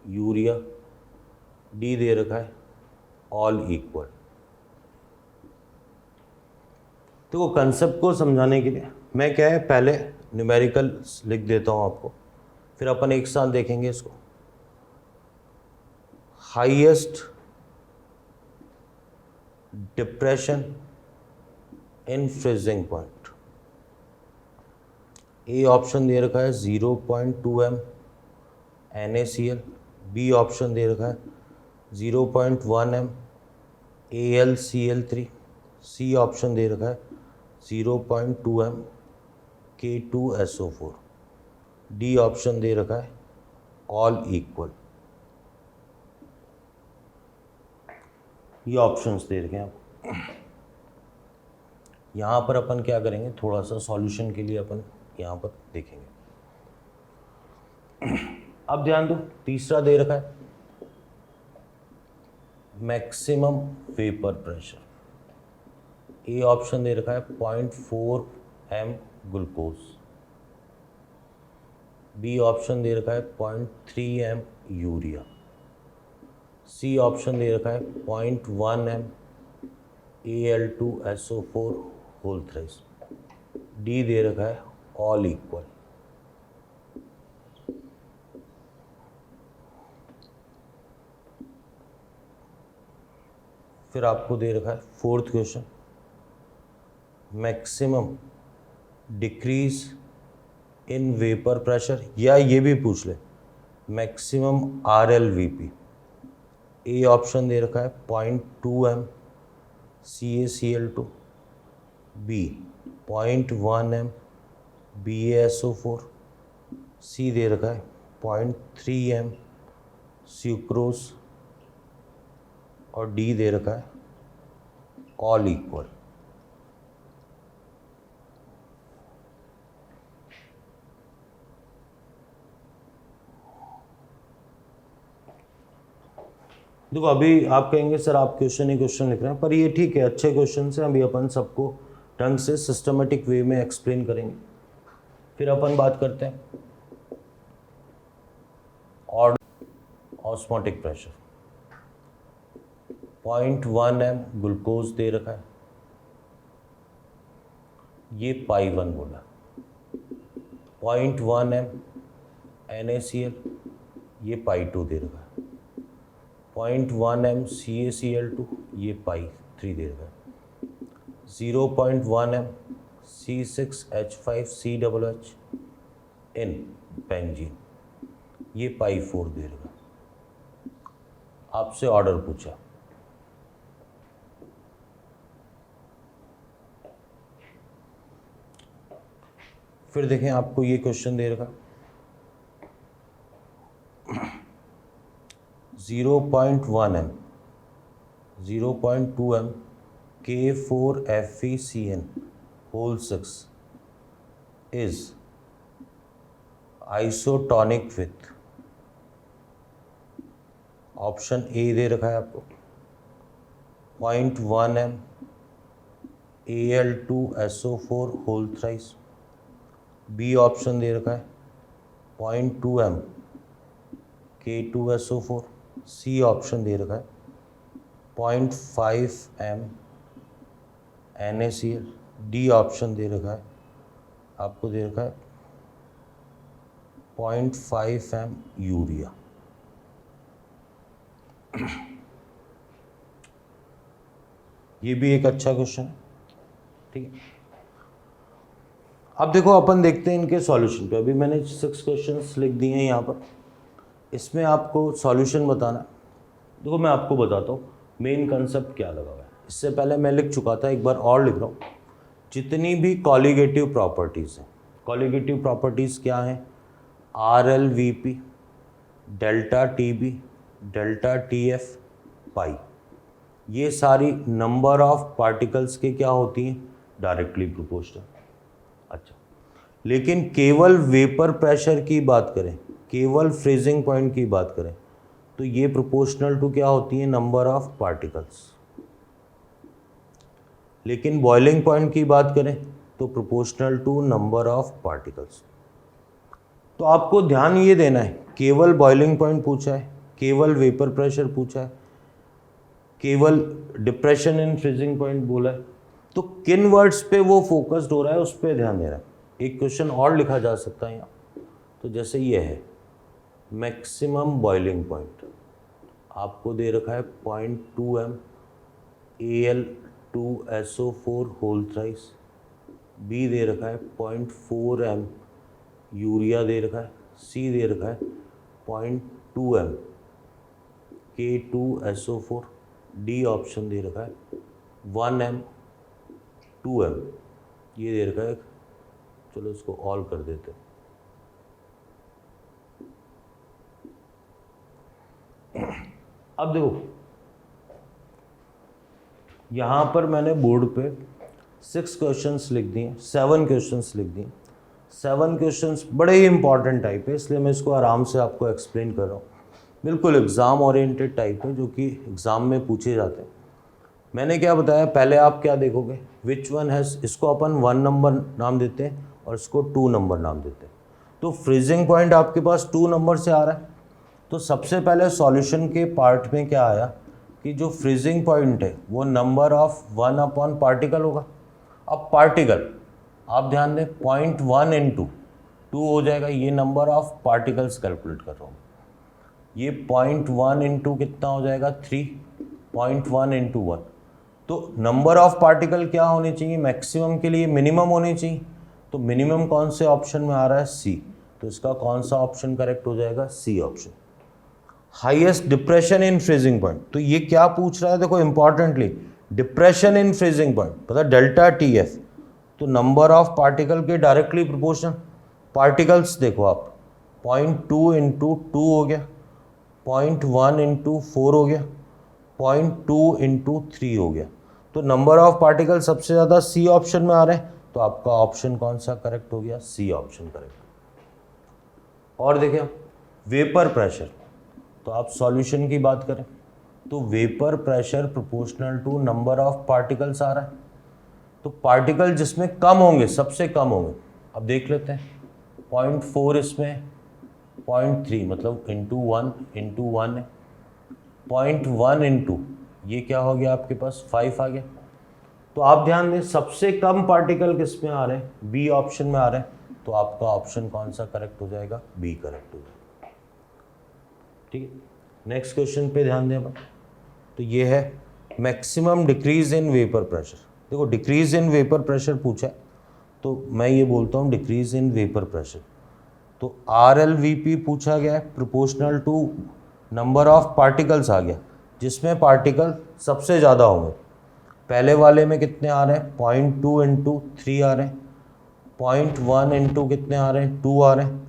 urea, D दे रखा है ऑल इक्वल। तो कंसेप्ट को समझाने के लिए मैं क्या है पहले न्यूमेरिकल लिख देता हूँ आपको, फिर अपन एक साथ देखेंगे इसको। Highest depression in freezing point, A option दे रखा है 0.2 m NaCl, बी ऑप्शन दे रखा है 0.1 m AlCl3, सी ऑप्शन दे रखा है 0.2 m K2SO4, डी ऑप्शन दे रखा है ऑल इक्वल। ये ऑप्शंस दे रखे हैं आपको। यहाँ पर अपन क्या करेंगे, थोड़ा सा सॉल्यूशन के लिए अपन यहाँ पर देखेंगे। अब ध्यान दो, तीसरा दे रखा है maximum vapour pressure, A option दे रखा है 0.4 m ग्लूकोज, बी ऑप्शन दे रखा है 0.3 m यूरिया, सी ऑप्शन दे रखा है 0.1 m Al2SO4 whole thrice, D दे रखा है ऑल इक्वल। फिर आपको दे रखा है fourth question, maximum decrease in vapour pressure, या ये भी पूछ ले मैक्सिमम RLVP, ए ऑप्शन दे रखा है 0.2 m CaCl2, B 0.1 m BaSO4, सी दे रखा है 0.3 m सुक्रोज, और डी दे रखा है ऑल इक्वल। देखो अभी आप कहेंगे सर आप क्वेश्चन ही क्वेश्चन लिख रहे हैं, पर ये ठीक है, अच्छे क्वेश्चन से अभी अपन सबको ढंग से सिस्टमेटिक वे में एक्सप्लेन करेंगे। फिर अपन बात करते हैं ऑस्मोटिक प्रेशर, 0.1 m ग्लूकोज दे रखा है, ये π1 बोला, 0.1 m NaCl, ये π2 दे रखा है, 0.1 m CaCl2, ये π3 दे रखा है, 0.1 m C6H5COOH इन बेंजीन, ये π4 दे रखा है। आपसे ऑर्डर पूछा, फिर देखें आपको ये क्वेश्चन दे रखा 0.1 m 0.2 m K4FeCN whole 6 is isotonic with, option A दे रखा है आपको 0.1 m Al2SO4 whole thrice, B option दे रखा है 0.2 m K2SO4, सी ऑप्शन दे रखा है 0.5 m NaCl, डी ऑप्शन दे रखा है आपको दे रखा है 0.5 m यूरिया। ये भी एक अच्छा क्वेश्चन है, ठीक है। अब देखो अपन देखते हैं इनके सॉल्यूशन पे। अभी मैंने 6 क्वेश्चंस लिख दिए हैं यहाँ पर, इसमें आपको सॉल्यूशन बताना है। देखो मैं आपको बताता हूँ मेन कंसेप्ट क्या लगा हुआ है। इससे पहले मैं लिख चुका था, एक बार और लिख रहा हूँ। जितनी भी कॉलिगेटिव प्रॉपर्टीज़ हैं, कॉलिगेटिव प्रॉपर्टीज़ क्या हैं? RLVP, delta TB, delta TF, पाई, ये सारी नंबर ऑफ पार्टिकल्स के क्या होती हैं? Directly proportional. अच्छा, लेकिन केवल वेपर प्रेशर की बात करें केवल फ्रीजिंग पॉइंट की बात करें तो ये प्रोपोर्शनल टू क्या होती है, नंबर ऑफ पार्टिकल्स। लेकिन बॉइलिंग पॉइंट की बात करें तो proportional to number of particles. तो आपको ध्यान ये देना है, केवल बॉइलिंग पॉइंट पूछा है, केवल वेपर प्रेशर पूछा है, केवल डिप्रेशन इन फ्रीजिंग पॉइंट बोला है, तो किन वर्ड्स पे वो फोकस्ड हो रहा है उस पर ध्यान देना है। एक क्वेश्चन और लिखा जा सकता है यहाँ, तो जैसे ये है मैक्सिमम बॉइलिंग पॉइंट, आपको दे रखा है 0.2 m Al2SO4 whole thrice, B दे रखा है 0.4 m यूरिया दे रखा है, सी दे रखा है 0.2 m K2SO4, डी ऑप्शन दे रखा है 1 m 2 m, ये दे रखा है। चलो इसको ऑल कर देते हैं। अब देखो यहाँ पर मैंने बोर्ड पे 6 क्वेश्चंस लिख दिए, 7 क्वेश्चंस लिख दिए। 7 क्वेश्चंस बड़े ही इंपॉर्टेंट टाइप है, इसलिए मैं इसको आराम से आपको एक्सप्लेन कर रहा हूँ। बिल्कुल एग्ज़ाम ओरिएंटेड टाइप है, जो कि एग्ज़ाम में पूछे जाते हैं। मैंने क्या बताया, पहले आप क्या देखोगे, विच वन हैज़, इसको अपन 1 नंबर नाम देते हैं और इसको 2 नंबर नाम देते हैं। तो फ्रीजिंग पॉइंट आपके पास 2 नंबर से आ रहा है, तो सबसे पहले सॉल्यूशन के पार्ट में क्या आया कि जो फ्रीजिंग पॉइंट है वो नंबर ऑफ 1 अपॉन पार्टिकल होगा। अब पार्टिकल आप ध्यान दें, 0.1 इंटू 2 हो जाएगा, ये नंबर ऑफ पार्टिकल्स कैलकुलेट कर रहा हूँ। ये 0.1 इंटू कितना हो जाएगा 3, 0.1 इंटू 1। तो नंबर ऑफ पार्टिकल क्या होने चाहिए, मैक्सिमम के लिए मिनिमम होने चाहिए। तो मिनिमम कौन से ऑप्शन में आ रहा है, सी। तो इसका कौन सा ऑप्शन करेक्ट हो जाएगा, C option. Highest depression in freezing point, तो ये क्या पूछ रहा है, देखो importantly depression in freezing point, पता डेल्टा टी एफ, तो नंबर ऑफ पार्टिकल के डायरेक्टली प्रोपोर्शनल। पार्टिकल्स देखो आप 0.2 इंटू 2 हो गया, 0.1 इंटू 4 हो गया, 0.2 इंटू 3 हो गया। तो नंबर ऑफ पार्टिकल सबसे ज़्यादा सी ऑप्शन में आ रहे हैं, तो आपका ऑप्शन कौन सा करेक्ट हो गया, सी ऑप्शन करेक्ट। और देखिए वेपर प्रेशर, तो आप सॉल्यूशन की बात करें तो vapour pressure proportional to number of particles आ रहा है। तो पार्टिकल जिसमें कम होंगे, सबसे कम होंगे, अब देख लेते हैं 0.4 इसमें, 0.3 मतलब इंटू 1 है, 0.1 इंटू ये क्या हो गया आपके पास 5 आ गया। तो आप ध्यान दें सबसे कम पार्टिकल किस में आ रहे हैं, बी ऑप्शन में आ रहे हैं, तो आपका ऑप्शन कौन सा करेक्ट हो जाएगा, बी करेक्ट हो जाएगा। ठीक है, नेक्स्ट क्वेश्चन पे ध्यान दें अपन। तो ये है maximum decrease in vapour pressure. देखो डिक्रीज इन वेपर प्रेशर पूछा है, तो मैं ये बोलता हूँ डिक्रीज इन वेपर प्रेशर। तो RLVP पूछा गया है, proportional to number of particles आ गया, जिसमें पार्टिकल सबसे ज़्यादा होंगे। पहले वाले में कितने आ रहे हैं, 0.2 इंटू 3 आ रहे हैं, 0.1 इंटू कितने आ रहे हैं 2 आ रहे हैं,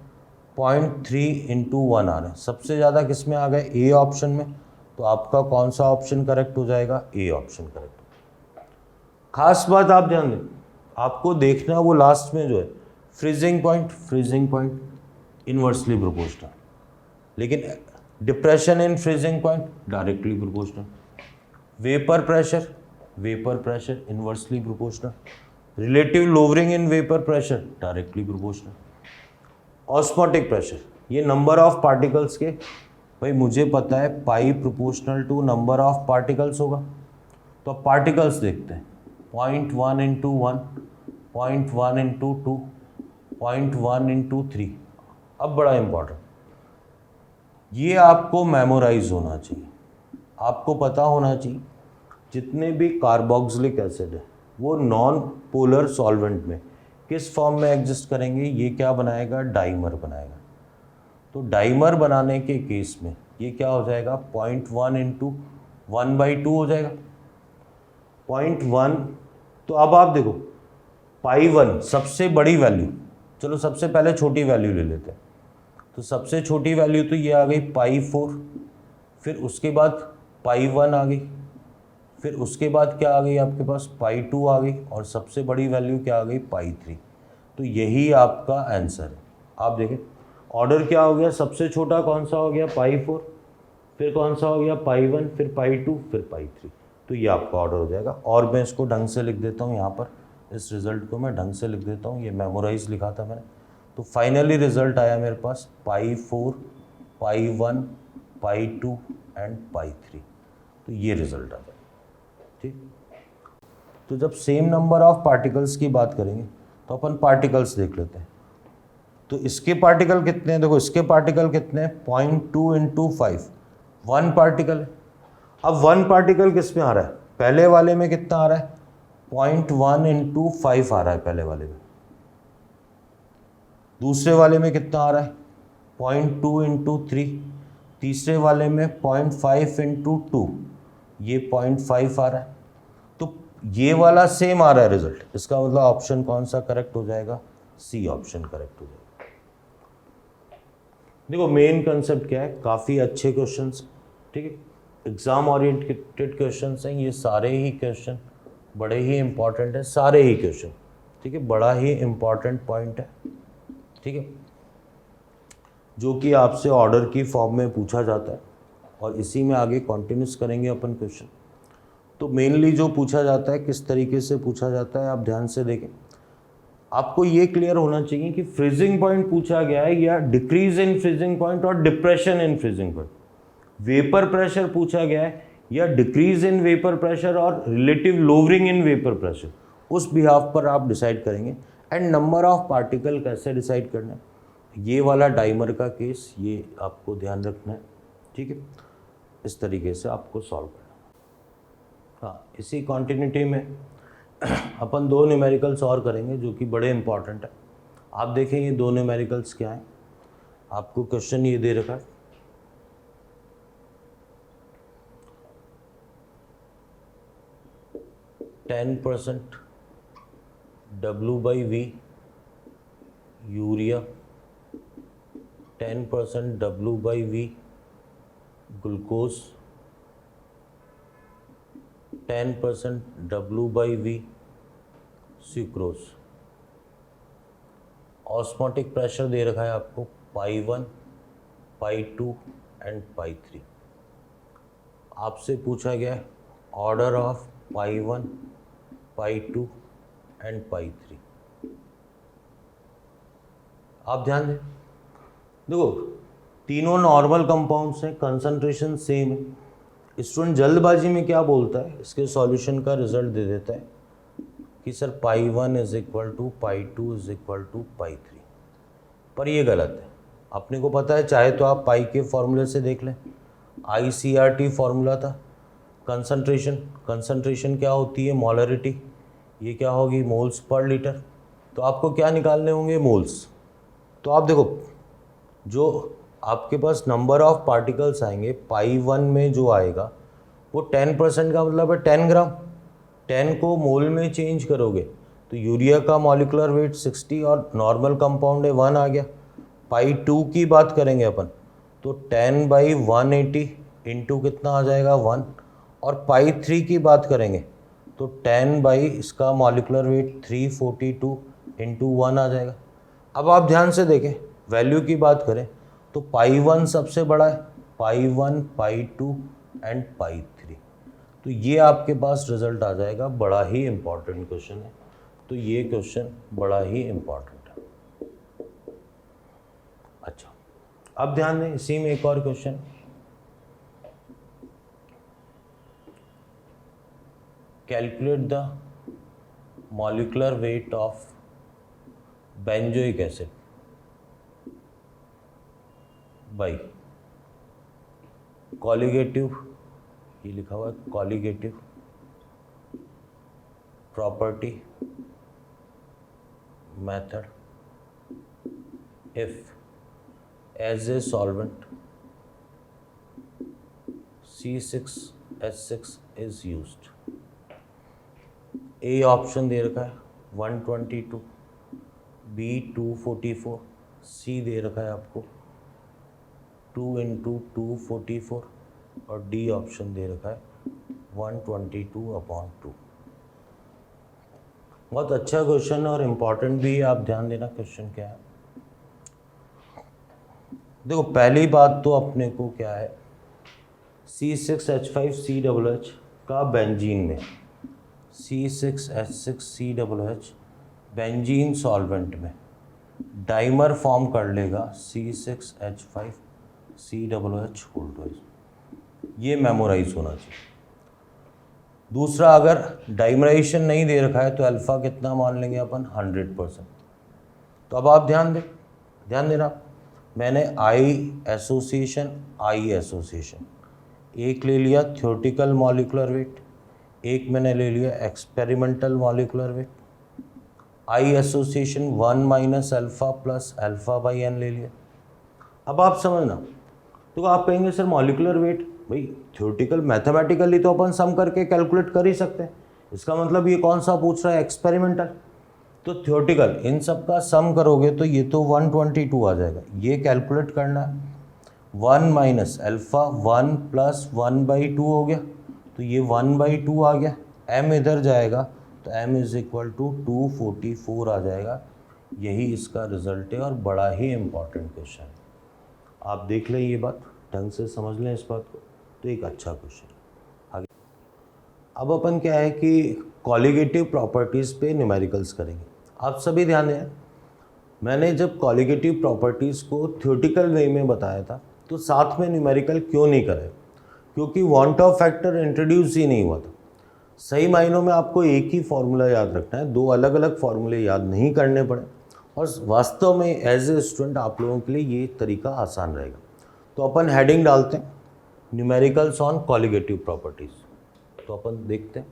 0.3 इंटू 1 आ रहे हैं। सबसे ज़्यादा किस में आ गए, ए ऑप्शन में। तो आपका कौन सा ऑप्शन करेक्ट हो जाएगा, ए ऑप्शन करेक्ट। खास बात आप ध्यान दें, आपको देखना वो लास्ट में जो है फ्रीजिंग पॉइंट इनवर्सली प्रोपोर्शनल, लेकिन depression in freezing point directly proportional. Vapour pressure inversely proportional. Relative lowering in vapour pressure directly proportional. Osmotic pressure, ये नंबर ऑफ पार्टिकल्स के, भाई मुझे पता है pi proportional to number of particles होगा। तो अब पार्टिकल्स देखते हैं, 0.1 इंटू 1, 0.1 इंटू 2, 0.1 इंटू 3। अब बड़ा इंपॉर्टेंट, ये आपको मेमोराइज होना चाहिए, आपको पता होना चाहिए जितने भी कार्बोक्सिलिक एसिड है वो नॉन पोलर सॉल्वेंट में किस फॉर्म में एग्जिस्ट करेंगे, ये क्या बनाएगा, डाइमर बनाएगा। तो डाइमर बनाने के केस में ये क्या हो जाएगा, 0.1 इंटू 1/2 हो जाएगा, 0.1। तो अब आप देखो π1 सबसे बड़ी वैल्यू, चलो सबसे पहले छोटी वैल्यू ले लेते हैं। तो सबसे छोटी वैल्यू तो ये आ गई π4, फिर उसके बाद π1 आ गई, फिर उसके बाद क्या आ गई आपके पास π2 आ गई, और सबसे बड़ी वैल्यू क्या आ गई π3। तो यही आपका आंसर है। आप देखें ऑर्डर क्या हो गया, सबसे छोटा कौन सा हो गया, पाई 4, फिर कौन सा हो गया, पाई 1, फिर पाई 2, फिर पाई 3। तो ये आपका ऑर्डर हो जाएगा। और मैं इसको ढंग से लिख देता हूँ यहाँ पर, इस रिज़ल्ट को मैं ढंग से लिख देता हूँ, ये मेमोराइज लिखा था मैंने। तो फाइनली रिजल्ट आया मेरे पास पाई 4, पाई 1, पाई 2 एंड पाई 3। तो ये रिजल्ट आ जाएगा। ठीक, तो जब सेम नंबर ऑफ पार्टिकल्स की बात करेंगे तो अपन पार्टिकल्स देख लेते हैं। तो इसके पार्टिकल कितने हैं, देखो इसके पार्टिकल कितने हैं, 0.2 इंटू 5, 1 पार्टिकल है। अब 1 पार्टिकल किस में आ रहा है, पहले वाले में कितना आ रहा है, 0.1 इंटू 5 आ रहा है पहले वाले में। दूसरे वाले में कितना आ रहा है, 0.2 इंटू 3। तीसरे वाले में 0.5 इंटू 2, ये 0.5 आ रहा है। तो ये वाला सेम आ रहा है रिजल्ट, इसका मतलब ऑप्शन कौन सा करेक्ट हो जाएगा, सी ऑप्शन करेक्ट हो जाएगा। देखो मेन कंसेप्ट क्या है, काफ़ी अच्छे क्वेश्चंस, ठीक है, एग्जाम ओरिएंटेड क्वेश्चंस हैं ये सारे ही क्वेश्चन, बड़े ही इंपॉर्टेंट है सारे ही क्वेश्चन, ठीक है, बड़ा ही इंपॉर्टेंट पॉइंट है, ठीक है, जो कि आपसे ऑर्डर की फॉर्म में पूछा जाता है और इसी में आगे कंटिन्यूस करेंगे अपन क्वेश्चन। तो मेनली जो पूछा जाता है, किस तरीके से पूछा जाता है, आप ध्यान से देखें। आपको ये क्लियर होना चाहिए कि फ्रीजिंग पॉइंट पूछा गया है या डिक्रीज इन फ्रीजिंग पॉइंट और depression in freezing point. Vapour pressure पूछा गया है या डिक्रीज इन वेपर प्रेशर और रिलेटिव लोवरिंग इन वेपर प्रेशर, उस बिहाफ पर आप डिसाइड करेंगे। एंड नंबर ऑफ पार्टिकल कैसे डिसाइड करना है, ये वाला डाइमर का केस, ये आपको ध्यान रखना है, ठीक है, इस तरीके से आपको सॉल्व करना है। हाँ, इसी कॉन्टिन्यूटी में अपन 2 न्यूमेरिकल्स और करेंगे जो कि बड़े इंपॉर्टेंट है। आप देखें ये 2 न्यूमेरिकल्स क्या हैं, आपको क्वेश्चन ये दे रखा है, %, W/V urea, 10% W/V glucose, 10% W/V sucrose. Osmotic pressure दे रखा है आपको पाई 1, पाई 2 एंड पाई 3। आपसे पूछा गया है order of pi 1, pi 2 and pi 3। आप ध्यान दें, देखो तीनों नॉर्मल कंपाउंड्स हैं, कंसंट्रेशन सेम है। स्टूडेंट जल्दबाजी में क्या बोलता है, इसके सॉल्यूशन का रिजल्ट दे देता है कि sir pi 1 is equal to pi 2 is equal to pi 3, पर ये गलत है। अपने को पता है, चाहे तो आप पाई के फॉर्मूले से देख लें, ICRT फॉर्मूला था, कंसंट्रेशन क्या होती है, मोलरिटी, ये क्या होगी, मोल्स पर लीटर। तो आपको क्या निकालने होंगे, मोल्स। तो आप देखो जो आपके पास नंबर ऑफ पार्टिकल्स आएंगे पाई 1 में जो आएगा वो 10% का मतलब है 10 ग्राम। 10 को मोल में चेंज करोगे तो यूरिया का मॉलिक्यूलर वेट 60 और नॉर्मल कंपाउंड है 1 आ गया। पाई 2 की बात करेंगे अपन तो 10/180 इंटू कितना आ जाएगा 1। और पाई 3 की बात करेंगे तो 10 बाई इसका मॉलिक्यूलर वेट 342 इंटू 1 आ जाएगा। अब आप ध्यान से देखें, वैल्यू की बात करें तो पाई 1 सबसे बड़ा है, पाई 1, पाई 2 एंड पाई 3। तो ये आपके पास रिजल्ट आ जाएगा, बड़ा ही इम्पॉर्टेंट क्वेश्चन है। तो ये क्वेश्चन बड़ा ही इम्पॉर्टेंट है। अच्छा, अब ध्यान दें, इसी में एक और question, calculate the molecular weight of benzoic acid by colligative, ये लिखा हुआ है colligative property method if as a solvent C6H6 is used. A option दे रखा है 122, B 244, सी दे रखा है आपको 2 इंटू 244 और डी ऑप्शन दे रखा है 122/2। बहुत अच्छा क्वेश्चन और इम्पॉर्टेंट भी है, आप ध्यान देना क्वेश्चन क्या है। देखो पहली बात तो अपने को क्या है, C6H5COOH का बेंजीन में, C6H6COOH बेंजीन सॉल्वेंट में डाइमर फॉर्म कर लेगा C6H5COOH होल ट्वाइस। ये मेमोराइज होना चाहिए। दूसरा, अगर डाइमराइजेशन नहीं दे रखा है तो अल्फ़ा कितना मान लेंगे अपन, 100%। तो अब आप ध्यान देना, मैंने आई एसोसिएशन एक ले लिया थ्योरेटिकल मॉलिक्यूलर वेट, एक मैंने ले लिया experimental molecular weight. I association 1 minus alpha plus alpha by n ले लिया। अब आप समझना, तो आप कहेंगे सर मॉलिक्यूलर वेट, भाई थ्योरेटिकल मैथमेटिकली तो अपन सम करके कैलकुलेट कर ही सकते हैं, इसका मतलब ये कौन सा पूछ रहा है, एक्सपेरिमेंटल। तो थ्योरेटिकल इन सब का सम करोगे तो ये तो 122 आ जाएगा। ये कैलकुलेट करना है, 1 माइनस अल्फ़ा 1 प्लस 1/2 हो गया, तो ये 1/2 आ गया। m इधर जाएगा तो m इज इक्वल टू 244 आ जाएगा। यही इसका रिजल्ट है और बड़ा ही इम्पॉर्टेंट क्वेश्चन है। आप देख लें ये बात, ढंग से समझ लें इस बात को, तो एक अच्छा क्वेश्चन है। आगे अब अपन क्या है कि कॉलिगेटिव प्रॉपर्टीज़ पे न्यूमेरिकल्स करेंगे। आप सभी ध्यान दें, मैंने जब कॉलिगेटिव प्रॉपर्टीज़ को थ्योरेटिकल वे में बताया था तो साथ में न्यूमेरिकल क्यों नहीं करे, क्योंकि वांट ऑफ फैक्टर इंट्रोड्यूस ही नहीं हुआ था। सही मायनों में आपको एक ही फॉर्मूला याद रखना है, दो अलग अलग फॉर्मूले याद नहीं करने पड़े, और वास्तव में एज ए स्टूडेंट आप लोगों के लिए ये तरीका आसान रहेगा। तो अपन हेडिंग डालते हैं, न्यूमेरिकल्स ऑन कॉलिगेटिव प्रॉपर्टीज़। तो अपन देखते हैं,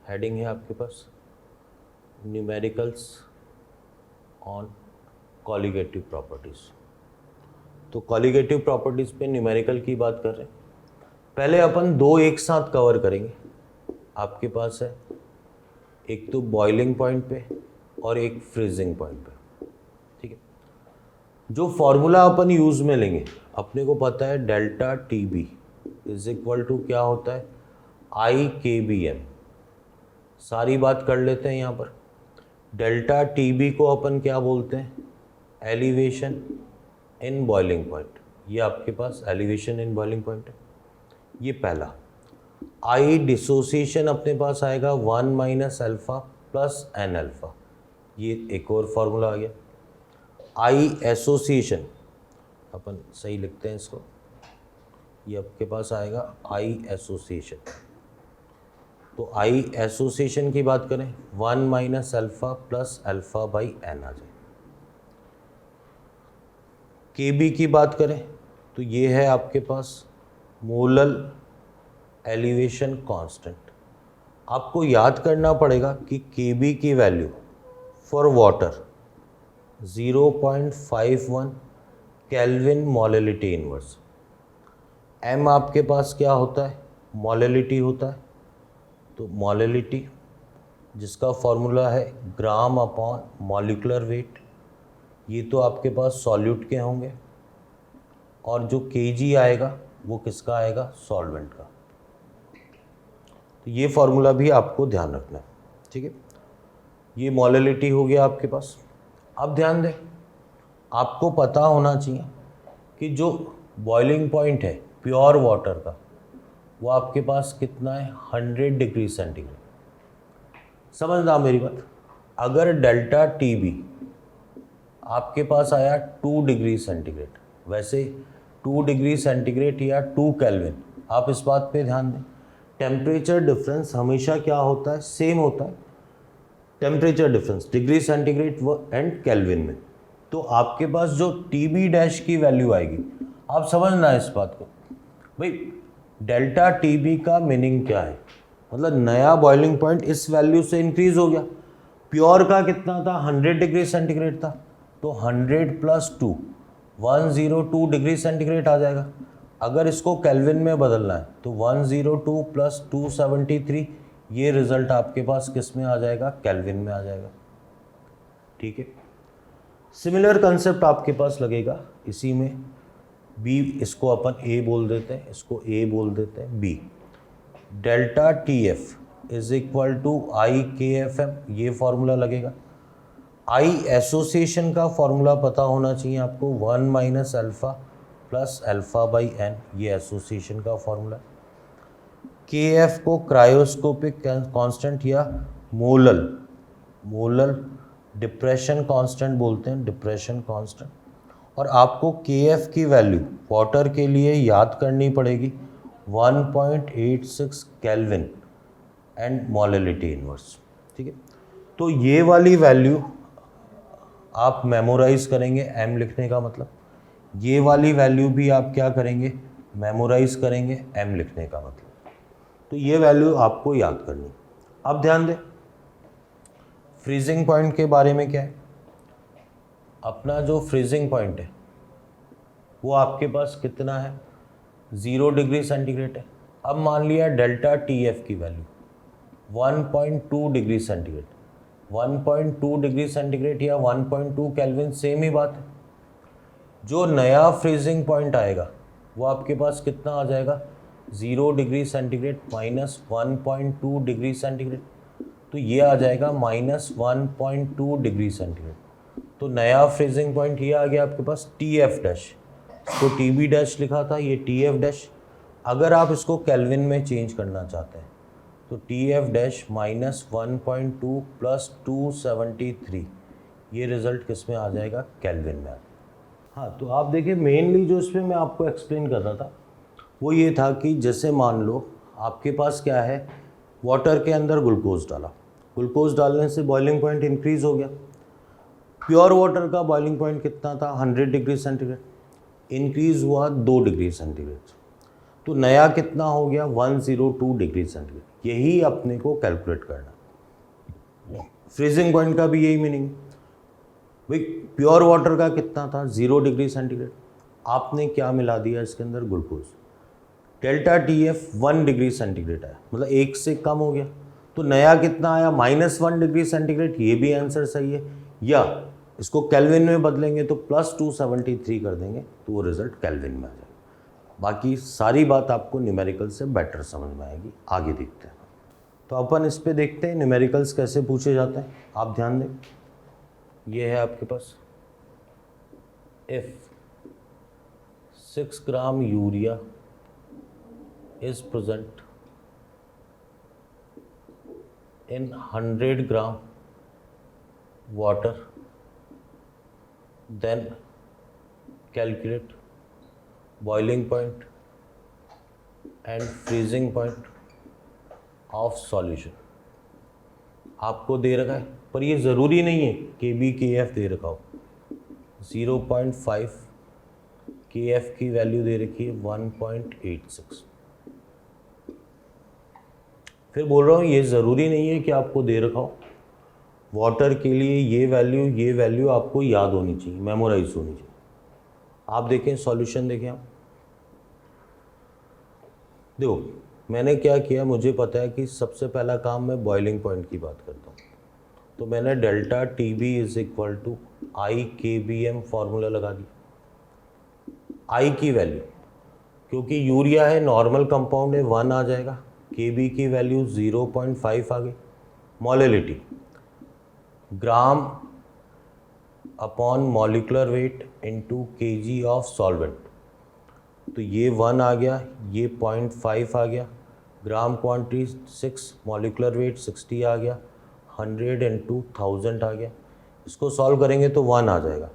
हेडिंग है आपके पास न्यूमेरिकल्स ऑन कॉलिगेटिव प्रॉपर्टीज़। तो कॉलिगेटिव प्रॉपर्टीज़ पे न्यूमेरिकल की बात कर रहे हैं। पहले अपन दो एक साथ कवर करेंगे। आपके पास है एक तो बॉइलिंग पॉइंट पे और एक फ्रीजिंग पॉइंट पे, ठीक है। जो फॉर्मूला अपन यूज़ में लेंगे, अपने को पता है delta T B is equal to क्या होता है, IKBM। सारी बात कर लेते हैं यहाँ पर। डेल्टा टी बी को अपन क्या बोलते हैं, एलिवेशन इन बॉइलिंग पॉइंट। ये आपके पास एलिवेशन इन बॉइलिंग पॉइंट है, ये पहला। आई डिसोसिएशन अपने पास आएगा 1 minus alpha plus n alpha, ये एक और फॉर्मूला आ गया। आई एसोसिएशन अपन सही लिखते हैं इसको, ये आपके पास आएगा आई एसोसिएशन। तो आई एसोसिएशन की बात करें 1 minus alpha plus alpha by n आ जाए। KB की बात करें तो ये है आपके पास मोलल एलिवेशन कांस्टेंट। आपको याद करना पड़ेगा कि KB की value for water 0.51 kelvin molality inverse. M आपके पास क्या होता है, मोलैलिटी होता है। तो मोलैलिटी जिसका फॉर्मूला है ग्राम अपॉन मॉलिक्यूलर वेट, ये तो आपके पास सॉल्यूट के होंगे, और जो kg आएगा वो किसका आएगा, सॉल्वेंट का। तो ये फॉर्मूला भी आपको ध्यान रखना है, ठीक है। ये मोलैलिटी हो गया आपके पास। अब ध्यान दें, आपको पता होना चाहिए कि जो बॉइलिंग पॉइंट है प्योर वाटर का, वो आपके पास कितना है, 100 डिग्री सेंटीग्रेड। समझना मेरी बात, अगर डेल्टा टी बी आपके पास आया 2 डिग्री सेंटीग्रेड, वैसे 2 डिग्री सेंटीग्रेड या 2 केल्विन, आप इस बात पे ध्यान दें, टेम्परेचर डिफरेंस हमेशा क्या होता है, सेम होता है। Temperature difference degree centigrade and kelvin में। तो आपके पास जो TB डैश की वैल्यू आएगी, आप समझना है इस बात को, भाई डेल्टा TB का मीनिंग क्या है, मतलब नया बॉइलिंग पॉइंट इस वैल्यू से इंक्रीज हो गया। प्योर का कितना था, 100 डिग्री सेंटीग्रेड था, तो 100 प्लस 2 102 डिग्री सेंटीग्रेड आ जाएगा। अगर इसको केल्विन में बदलना है तो 102 प्लस 273, ये रिजल्ट आपके पास किस में आ जाएगा, केल्विन में आ जाएगा, ठीक है। सिमिलर कंसेप्ट आपके पास लगेगा इसी में, B इसको अपन A बोल देते हैं, इसको A बोल देते हैं B। Delta TF is equal to IKFM, ये फॉर्मूला लगेगा। आई एसोसिएशन का फॉर्मूला पता होना चाहिए आपको, 1 minus alpha plus alpha by n, ये एसोसिएशन का फॉर्मूला। के एफ को क्रायोस्कोपिक कांस्टेंट या मोलर डिप्रेशन कांस्टेंट बोलते हैं, डिप्रेशन कांस्टेंट। और आपको के एफ की वैल्यू वाटर के लिए याद करनी पड़ेगी 1.86 केल्विन एंड मोलैलिटी इनवर्स, ठीक है। तो ये वाली वैल्यू आप मेमोराइज करेंगे, एम लिखने का मतलब, ये वाली वैल्यू भी आप क्या करेंगे, मेमोराइज करेंगे, एम लिखने का मतलब। तो ये वैल्यू आपको याद करनी। अब ध्यान दें फ्रीजिंग पॉइंट के बारे में क्या है। अपना जो फ्रीजिंग पॉइंट है वो आपके पास कितना है, 0 डिग्री सेंटीग्रेड है। अब मान लिया डेल्टा टी एफ की value 1.2 degree centigrade, 1.2 degree centigrade या 1.2 केल्विन सेम ही बात है। जो नया फ्रीजिंग पॉइंट आएगा वो आपके पास कितना आ जाएगा, 0 degree centigrade minus 1.2 degree centigrade, तो ये आ जाएगा माइनस 1.2 डिग्री सेंटीग्रेड। तो नया फ्रीजिंग पॉइंट ये आ गया आपके पास टी एफ डैश, इसको टी बी डैश लिखा था, ये टी एफ डैश। अगर आप इसको केल्विन में चेंज करना चाहते हैं तो T F dash minus 1.2 plus 273, ये रिज़ल्ट किस में आ जाएगा, केल्विन में। हाँ, तो आप देखिए मेनली जो इसमें मैं आपको एक्सप्लेन कर रहा था वो ये था कि जैसे मान लो आपके पास क्या है, वाटर के अंदर ग्लूकोज डाला, ग्लूकोज डालने से बॉइलिंग पॉइंट इंक्रीज हो गया। प्योर वाटर का बॉइलिंग पॉइंट कितना था, 100 डिग्री सेंटीग्रेड, इंक्रीज हुआ 2 डिग्री सेंटीग्रेड, तो नया कितना हो गया, 102 डिग्री सेंटीग्रेड। यही अपने को कैलकुलेट करना। फ्रीजिंग पॉइंट का भी यही मीनिंग। भाई प्योर वाटर का कितना था, 0 डिग्री सेंटीग्रेड, आपने क्या मिला दिया इसके अंदर, glucose. Delta T F 1 degree centigrade आया, मतलब 1 से कम हो गया, तो नया कितना आया, -1 डिग्री सेंटीग्रेड। ये भी आंसर सही है। या इसको केल्विन में बदलेंगे तो प्लस 273 कर देंगे तो वो रिजल्ट केल्विन में आ जाएगा। बाकी सारी बात आपको न्यूमेरिकल से बेटर समझ में आएगी। आगे देखते हैं। तो अपन इस पे देखते हैं न्यूमेरिकल्स कैसे पूछे जाते हैं। आप ध्यान दें, ये है आपके पास, if 6 gram urea is present in 100 gram water, then calculate boiling point and freezing point of solution। आपको दे रखा है, पर ये ज़रूरी नहीं है के बी के एफ दे रखा हो। 0.5 के एफ की वैल्यू दे रखी है 1.86। फिर बोल रहा हूँ ये ज़रूरी नहीं है कि आपको दे रखा हो। वाटर के लिए ये वैल्यू आपको याद होनी चाहिए, मेमोराइज होनी चाहिए। आप देखें सॉल्यूशन, देखें आप, देखो मैंने क्या किया, मुझे पता है कि सबसे पहला काम मैं बॉइलिंग पॉइंट की बात करता हूँ, तो मैंने delta T B is equal to i K B M formula लगा दिया। आई की वैल्यू, क्योंकि यूरिया है नॉर्मल कंपाउंड है, 1 आ जाएगा। के बी की वैल्यू 0.5 आ गई। Molality gram upon molecular weight into KG of solvent, तो ये 1 आ गया, ये 0.5 आ गया। ग्राम क्वांटिटी 6, मॉलिकुलर वेट 60 आ गया, 100 इंटू 1000 आ गया। इसको सॉल्व करेंगे तो 1 आ जाएगा,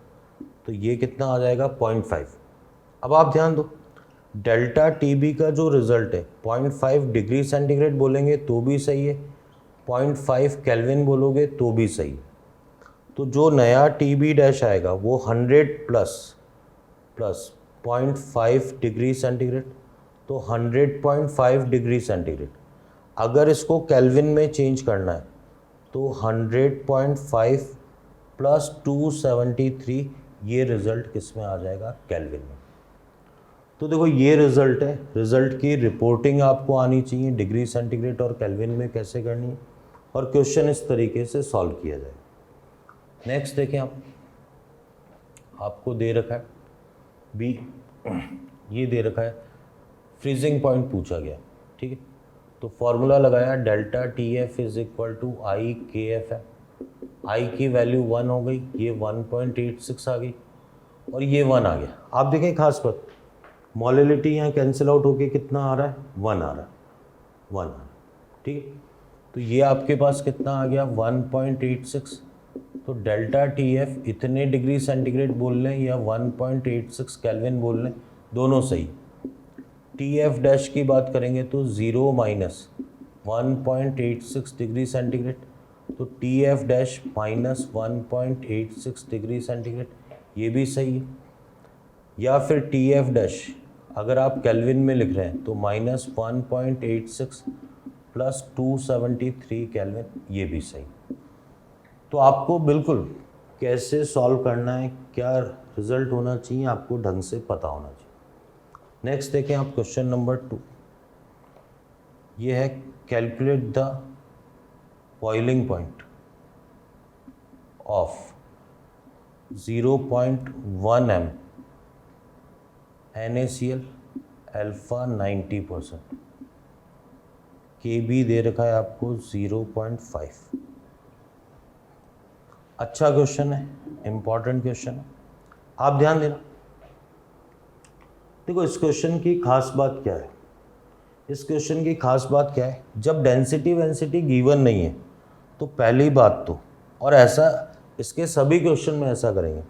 तो ये कितना आ जाएगा, 0.5। अब आप ध्यान दो, डेल्टा टी बी का जो रिजल्ट है 0.5 डिग्री सेंटीग्रेड बोलेंगे तो भी सही है, 0.5 केल्विन बोलोगे तो भी सही है। तो जो नया टी बी डैश आएगा वो 100 प्लस 0.5 डिग्री सेंटीग्रेड, तो 100.5 डिग्री सेंटीग्रेड। अगर इसको केल्विन में चेंज करना है तो 100.5 प्लस 273, ये रिज़ल्ट किस में आ जाएगा, केल्विन में। तो देखो ये रिज़ल्ट है, रिज़ल्ट की रिपोर्टिंग आपको आनी चाहिए डिग्री सेंटीग्रेड और केल्विन में कैसे करनी है, और क्वेश्चन इस तरीके से सॉल्व किया जाए। नेक्स्ट देखें आप, आपको दे रखा है बी, ये दे रखा है फ्रीजिंग पॉइंट पूछा गया, ठीक है। तो फॉर्मूला लगाया delta T F is equal to i K f है। आई की वैल्यू 1 हो गई, ये 1.86 आ गई और ये 1 आ गया। आप देखें खास बात, मोलिलिटी यहाँ कैंसिल आउट होके कितना आ रहा है, 1 आ रहा है, 1 आ रहा है, ठीक है। तो ये आपके पास कितना आ गया, 1.86। तो डेल्टा टी एफ इतने डिग्री सेंटीग्रेड बोल लें या 1.86 केल्विन बोल लें, दोनों सही। टी एफ डैश की बात करेंगे तो 0 माइनस 1.86 डिग्री सेंटीग्रेड, तो T F dash minus 1.86 degree centigrade, ये भी सही है। या फिर टी एफ डैश अगर आप केल्विन में लिख रहे हैं तो माइनस 1.86 प्लस 273 केल्विन, ये भी सही। तो आपको बिल्कुल कैसे सॉल्व करना है, क्या रिजल्ट होना चाहिए, आपको ढंग से पता होना चाहिए। नेक्स्ट देखें आप क्वेश्चन नंबर 2, ये है calculate the boiling point of 0.1 m NaCl alpha 90%, Kb दे रखा है आपको 0.5। अच्छा क्वेश्चन है, इंपॉर्टेंट क्वेश्चन है, आप ध्यान देना। देखो इस क्वेश्चन की खास बात क्या है, इस क्वेश्चन की खास बात क्या है, जब डेंसिटी वेंसिटी गिवन नहीं है तो पहली बात तो, और ऐसा इसके सभी क्वेश्चन में ऐसा करेंगे,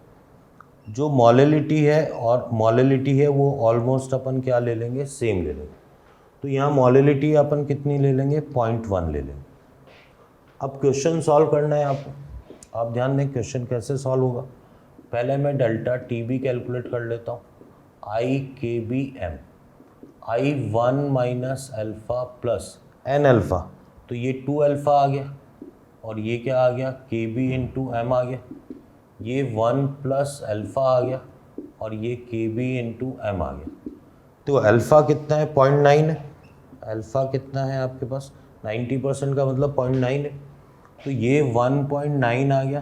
जो मोलिलिटी है और मोलिलिटी है वो ऑलमोस्ट अपन क्या ले लेंगे, सेम ले लेंगे। तो यहाँ मोलिलिटी अपन कितनी ले लेंगे, 0.1 ले लेंगे। अब क्वेश्चन सॉल्व करना है आपको, आप ध्यान दें क्वेश्चन कैसे सॉल्व होगा। पहले मैं डेल्टा टी बी कैलकुलेट कर लेता हूँ, I K B M, I 1 minus alpha plus n alpha, तो ये 2 अल्फ़ा आ गया और ये क्या आ गया, के बी इंटू एम आ गया, ये 1 प्लस अल्फ़ा आ गया और ये के बी इंटू एम आ गया। तो अल्फ़ा कितना है, 0.9 है, अल्फ़ा कितना है आपके पास, 90% का मतलब 0.9 है, तो ये 1.9 आ गया,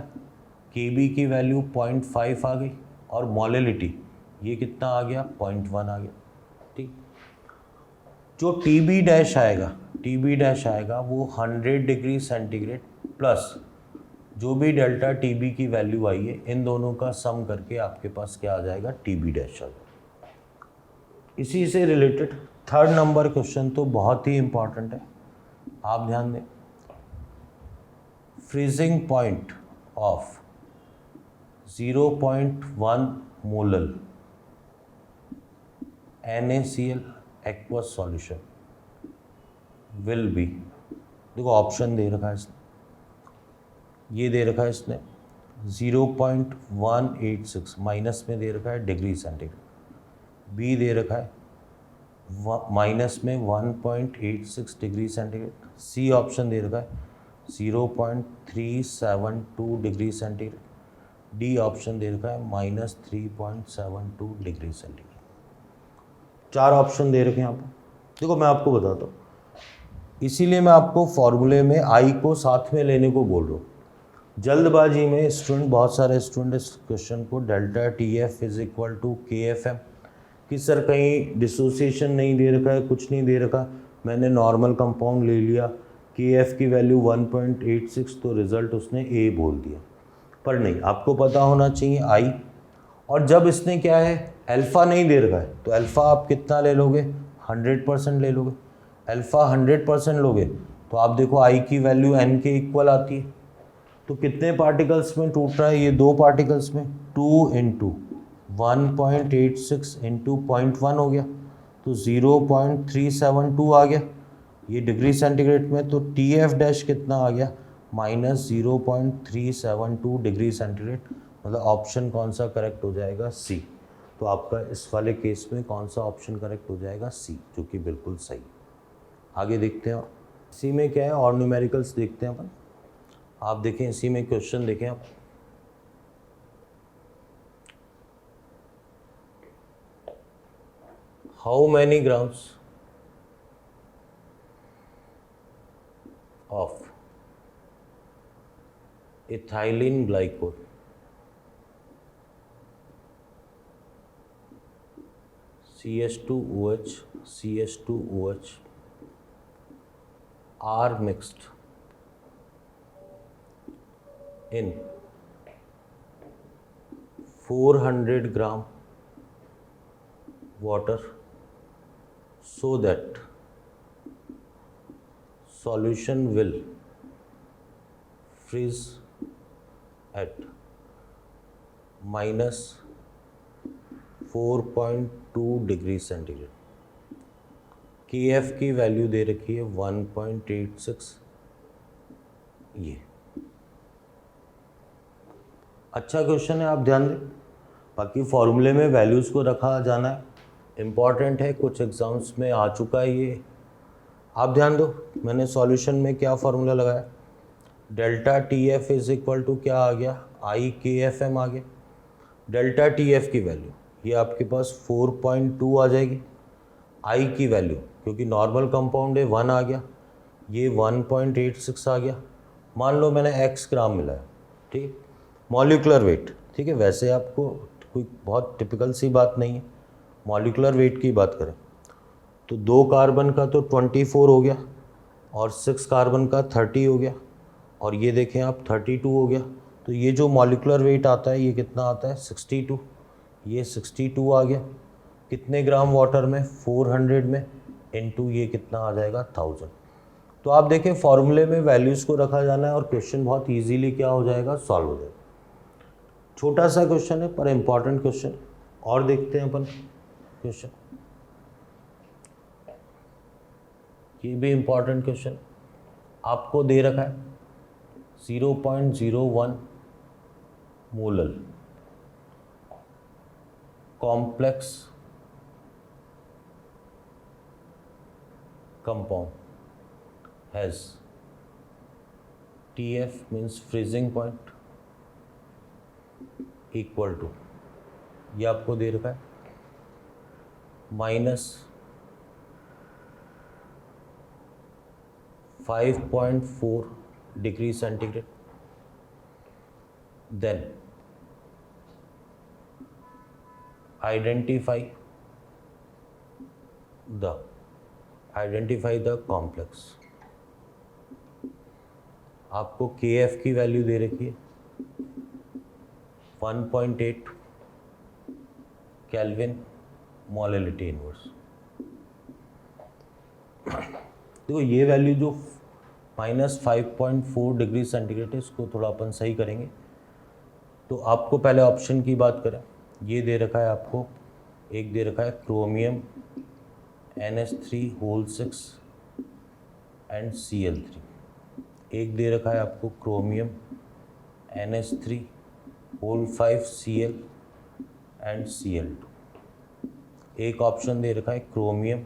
के बी की वैल्यू 0.5 आ गई और मोलिलिटी ये कितना आ गया, 0.1 आ गया, ठीक। जो टी बी डैश आएगा, टी बी डैश आएगा वो 100 डिग्री सेंटीग्रेड प्लस जो भी डेल्टा टी बी की वैल्यू आई है, इन दोनों का सम करके आपके पास क्या आ जाएगा, टी बी डैश आ जाएगा। इसी से रिलेटेड थर्ड नंबर क्वेश्चन तो बहुत ही इंपॉर्टेंट है, आप ध्यान दें। Freezing point of 0.1 molal NaCl aqueous solution will be, देखो ऑप्शन दे रखा है इसने, ये दे रखा है इसने 0.186 माइनस में दे रखा है डिग्री सेंटीग्रेड, बी दे रखा है माइनस में 1.86 डिग्री सेंटीग्रेड, सी ऑप्शन दे रखा है 0.372 डिग्री सेंटीग्रेड, डी ऑप्शन दे रखा है माइनस 3.72 डिग्री सेंटीग्रेड। 4 ऑप्शन दे रखे हैं आपको। देखो मैं आपको बताता हूँ, इसीलिए मैं आपको फॉर्मूले में आई को साथ में लेने को बोल रहा हूँ। जल्दबाजी में स्टूडेंट, बहुत सारे स्टूडेंट इस क्वेश्चन को delta T F is equal to K F M, कि सर कहीं डिसोसिएशन नहीं दे रखा है, कुछ नहीं दे रखा, मैंने नॉर्मल कंपाउंड ले लिया, के एफ की वैल्यू 1.86, तो रिज़ल्ट उसने ए बोल दिया। पर नहीं, आपको पता होना चाहिए आई, और जब इसने क्या है अल्फ़ा नहीं दे रखा है तो अल्फ़ा आप कितना ले लोगे, 100% ले लोगे। अल्फ़ा 100% लोगे तो आप देखो आई की वैल्यू एन के इक्वल आती है। तो कितने पार्टिकल्स में टूट रहा है, ये 2 पार्टिकल्स में, 2 इंटू 1.86 इंटू 0.1 हो गया, तो 0.372 आ गया ये डिग्री सेंटीग्रेड में। तो टी एफ डैश कितना आ गया, माइनस 0.372 डिग्री सेंटीग्रेड, मतलब ऑप्शन कौन सा करेक्ट हो जाएगा, सी। तो आपका इस वाले केस में कौन सा ऑप्शन करेक्ट हो जाएगा, सी, जो कि बिल्कुल सही। आगे देखते हैं, इसी में क्या है और न्यूमेरिकल्स देखते हैं अपन। आप देखें इसी में क्वेश्चन देखें आप, how many grams of ethylene glycol CH2OH CH2OH are mixed in 400 gram water so that solution will freeze at -4.2 degree centigrade. KF की वैल्यू दे रखी है 1.86। ये अच्छा क्वेश्चन है, आप ध्यान दें। बाकी फॉर्मूले में वैल्यूज़ को रखा जाना है, इम्पॉर्टेंट है, कुछ एग्जाम्स में आ चुका है ये। आप ध्यान दो, मैंने सॉल्यूशन में क्या फार्मूला लगाया, delta TF is equal to क्या आ गया, IKFM आ गया। डेल्टा TF की वैल्यू ये आपके पास 4.2 आ जाएगी। I की वैल्यू क्योंकि नॉर्मल कंपाउंड है 1 आ गया, ये 1.86 आ गया। मान लो मैंने x ग्राम मिलाया, ठीक है, मॉलिकुलर वेट, ठीक है। वैसे आपको कोई बहुत टिपिकल सी बात नहीं है, मॉलिकुलर वेट की बात करें तो 2 कार्बन का तो 24 हो गया और 6 कार्बन का 30 हो गया, और ये देखें आप 32 हो गया। तो ये जो मॉलिकुलर वेट आता है ये कितना आता है, 62। ये 62 आ गया कितने ग्राम वाटर में, 400 में, इनटू ये कितना आ जाएगा, 1000। तो आप देखें फॉर्मूले में वैल्यूज़ को रखा जाना है और क्वेश्चन बहुत इजीली क्या हो जाएगा, सॉल्व हो जाएगा। छोटा सा क्वेश्चन है पर इम्पॉर्टेंट क्वेश्चन। और देखते हैं अपन क्वेश्चन, ये भी इम्पॉर्टेंट क्वेश्चन आपको दे रखा है। 0.01 molar complex compound has TF means freezing point equal to, ये आपको दे रखा है -5.4 degree centigrade. Then identify the complex. आपको KF की वैल्यू दे रखी है 1.8 केल्विन मोलैलिटी इनवर्स। देखो ये वैल्यू जो -5.4 डिग्री सेंटीग्रेड है, इसको थोड़ा अपन सही करेंगे। तो आपको पहले ऑप्शन की बात करें, ये दे रखा है आपको, एक दे रखा है क्रोमियम NH3 एंड Cl3, एक दे रखा है आपको chromium NH3 Cl and Cl2, एक ऑप्शन दे रखा है chromium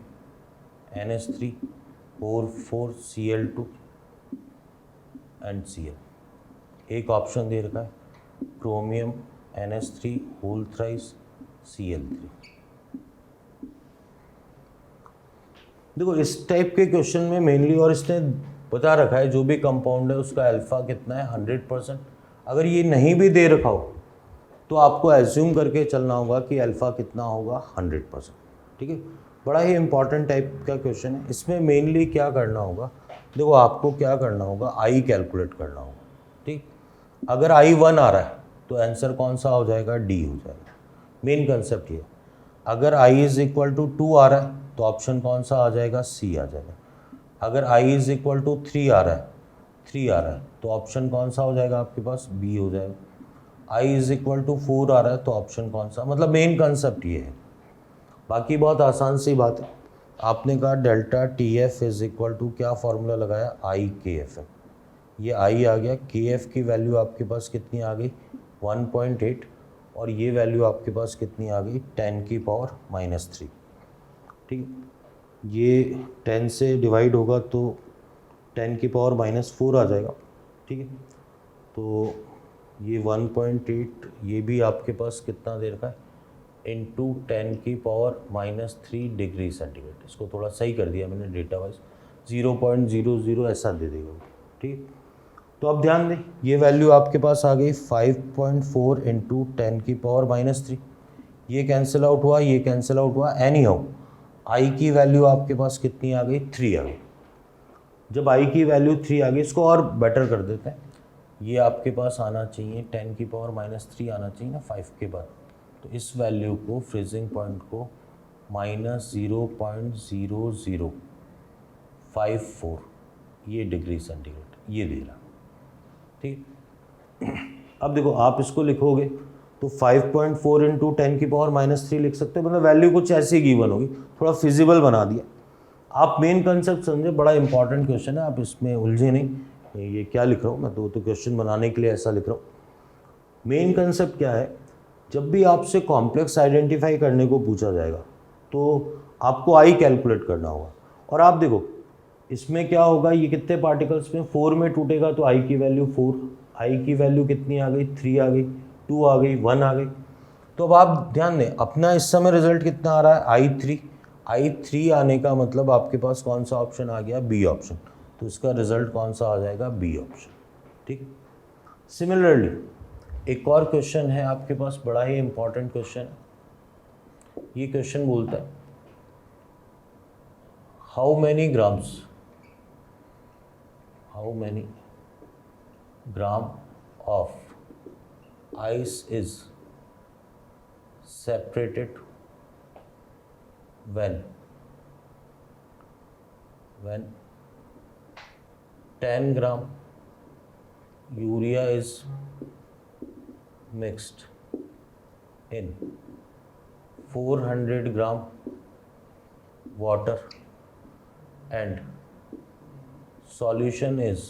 NH3 Cl2 and Cl, एक ऑप्शन दे रखा है क्रोमियम NH3 Cl3। देखो इस टाइप के क्वेश्चन में मेनली, और इसने बता रखा है जो भी कंपाउंड है उसका अल्फा कितना है, 100%। अगर ये नहीं भी दे रखा हो तो आपको एज्यूम करके चलना होगा कि अल्फा कितना होगा, 100%, ठीक है। बड़ा ही इंपॉर्टेंट टाइप का क्वेश्चन है। इसमें मेनली क्या करना होगा, देखो आपको क्या करना होगा, I कैलकुलेट करना होगा, ठीक। अगर I 1 आ रहा है तो आंसर कौन सा हो जाएगा, D हो जाएगा। मेन कंसेप्ट ये, अगर I इज इक्वल टू 2 आ रहा है तो ऑप्शन कौन सा आ जाएगा, C आ जाएगा। अगर I इज इक्वल टू 3 आ रहा है, 3 आ रहा है तो ऑप्शन कौन सा हो जाएगा आपके पास, B हो जाएगा। I इज इक्वल टू 4 आ रहा है तो ऑप्शन कौन सा, मतलब मेन कंसेप्ट ये है। बाकी बहुत आसान सी बात है। आपने कहा delta TF is equal to क्या फॉर्मूला लगाया, IKFM, ये I आ गया। KF की वैल्यू आपके पास कितनी आ गई, 1.8, और ये वैल्यू आपके पास कितनी आ गई, 10⁻⁻3, ठीक। ये 10 से डिवाइड होगा तो 10⁻⁻4 आ जाएगा, ठीक है। तो ये 1.8, ये भी आपके पास कितना दे रखा है, इंटू 10⁻⁻3 डिग्री सेंटीग्रेड। इसको थोड़ा सही कर दिया मैंने डेटा वाइज, 0.00 ऐसा दे देगा, ठीक। तो अब ध्यान दें, ये वैल्यू आपके पास आ गई 5.4 इंटू 10⁻⁻3। ये कैंसिल आउट हुआ, ये कैंसिल आउट हुआ, एनी हाउ I की वैल्यू आपके पास कितनी आ गई, 3 आ गई। जब I की वैल्यू 3 आ गई, इसको और बेटर कर देते हैं। ये आपके पास आना चाहिए 10 की पावर -3 आना चाहिए ना 5 के बाद। तो इस वैल्यू को फ्रीजिंग पॉइंट को -0.0054 ये डिग्री सेंटीग्रेड ये दे रहा। ठीक, अब देखो आप इसको लिखोगे तो 5.4 इंटू 10 की पावर -3 लिख सकते हो, मतलब वैल्यू कुछ ऐसी गिवन होगी, थोड़ा फिजिबल बना दिया। आप मेन कंसेप्ट समझे, बड़ा इंपॉर्टेंट क्वेश्चन है, आप इसमें उलझे नहीं। ये क्या लिख रहा हूँ मैं, तो क्वेश्चन बनाने के लिए ऐसा लिख रहा हूँ। मेन कंसेप्ट क्या है, जब भी आपसे कॉम्प्लेक्स आइडेंटिफाई करने को पूछा जाएगा तो आपको आई कैलकुलेट करना होगा। और आप देखो इसमें क्या होगा, ये कितने पार्टिकल्स में 4 में टूटेगा तो आई की वैल्यू 4, आई की वैल्यू कितनी आ गई 3 आ गई, 2 आ गई, 1 आ गई। तो अब आप ध्यान दें अपना इस समय रिजल्ट कितना आ रहा है I3 आने का मतलब आपके पास कौन सा ऑप्शन आ गया, बी ऑप्शन। तो इसका रिजल्ट कौन सा आ जाएगा, बी ऑप्शन। ठीक, सिमिलरली एक और क्वेश्चन है आपके पास, बड़ा ही इंपॉर्टेंट क्वेश्चन। ये क्वेश्चन बोलता है how many gram of ice is separated when 10 gram urea is mixed in 400 gram water and solution is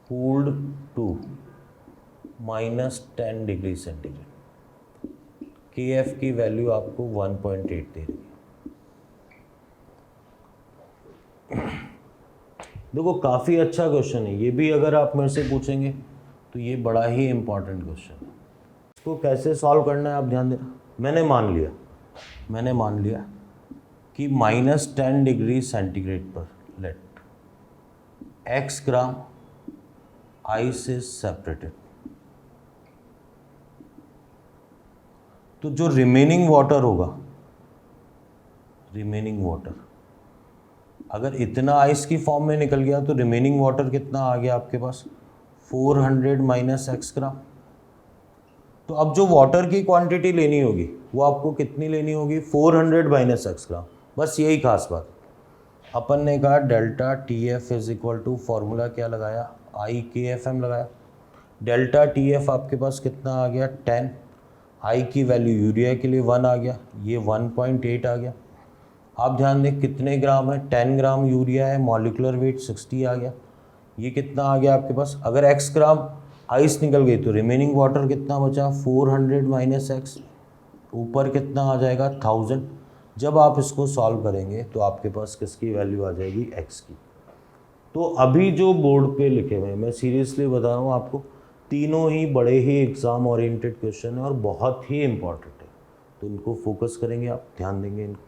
cooled to -10 degree centigrade. KF की वैल्यू आपको 1.8 दे रही है। देखो काफ़ी अच्छा क्वेश्चन है ये भी, अगर आप मेरे से पूछेंगे तो ये बड़ा ही इंपॉर्टेंट क्वेश्चन है। इसको कैसे सॉल्व करना है आप ध्यान देना। मैंने मान लिया कि -10 डिग्री सेंटीग्रेड पर let x gram ice is separated, तो जो रिमेनिंग वाटर होगा, अगर इतना आइस की फॉर्म में निकल गया तो रिमेनिंग वाटर कितना आ गया आपके पास, 400 माइनस x ग्राम। तो अब जो वाटर की क्वांटिटी लेनी होगी वो आपको कितनी लेनी होगी, 400 माइनस x ग्राम। बस यही खास बात। अपन ने कहा delta TF is equal to, formula क्या लगाया, IKFM लगाया। डेल्टा TF आपके पास कितना आ गया 10, आई की वैल्यू यूरिया के लिए 1 आ गया, ये 1.8 आ गया। आप ध्यान दें कितने ग्राम है, 10 ग्राम यूरिया है, मॉलिकुलर वेट 60 आ गया। ये कितना आ गया आपके पास, अगर x ग्राम आइस निकल गई तो रिमेनिंग वाटर कितना बचा, 400 माइनस x, ऊपर कितना आ जाएगा 1000। जब आप इसको सॉल्व करेंगे तो आपके पास किसकी वैल्यू आ जाएगी, x की। तो अभी जो बोर्ड पे लिखे हुए हैं, मैं सीरियसली बता रहा हूँ आपको, तीनों ही बड़े ही एग्ज़ाम ओरिएंटेड क्वेश्चन है और बहुत ही इंपॉर्टेंट है। तो इनको फोकस करेंगे आप, ध्यान देंगे इनको।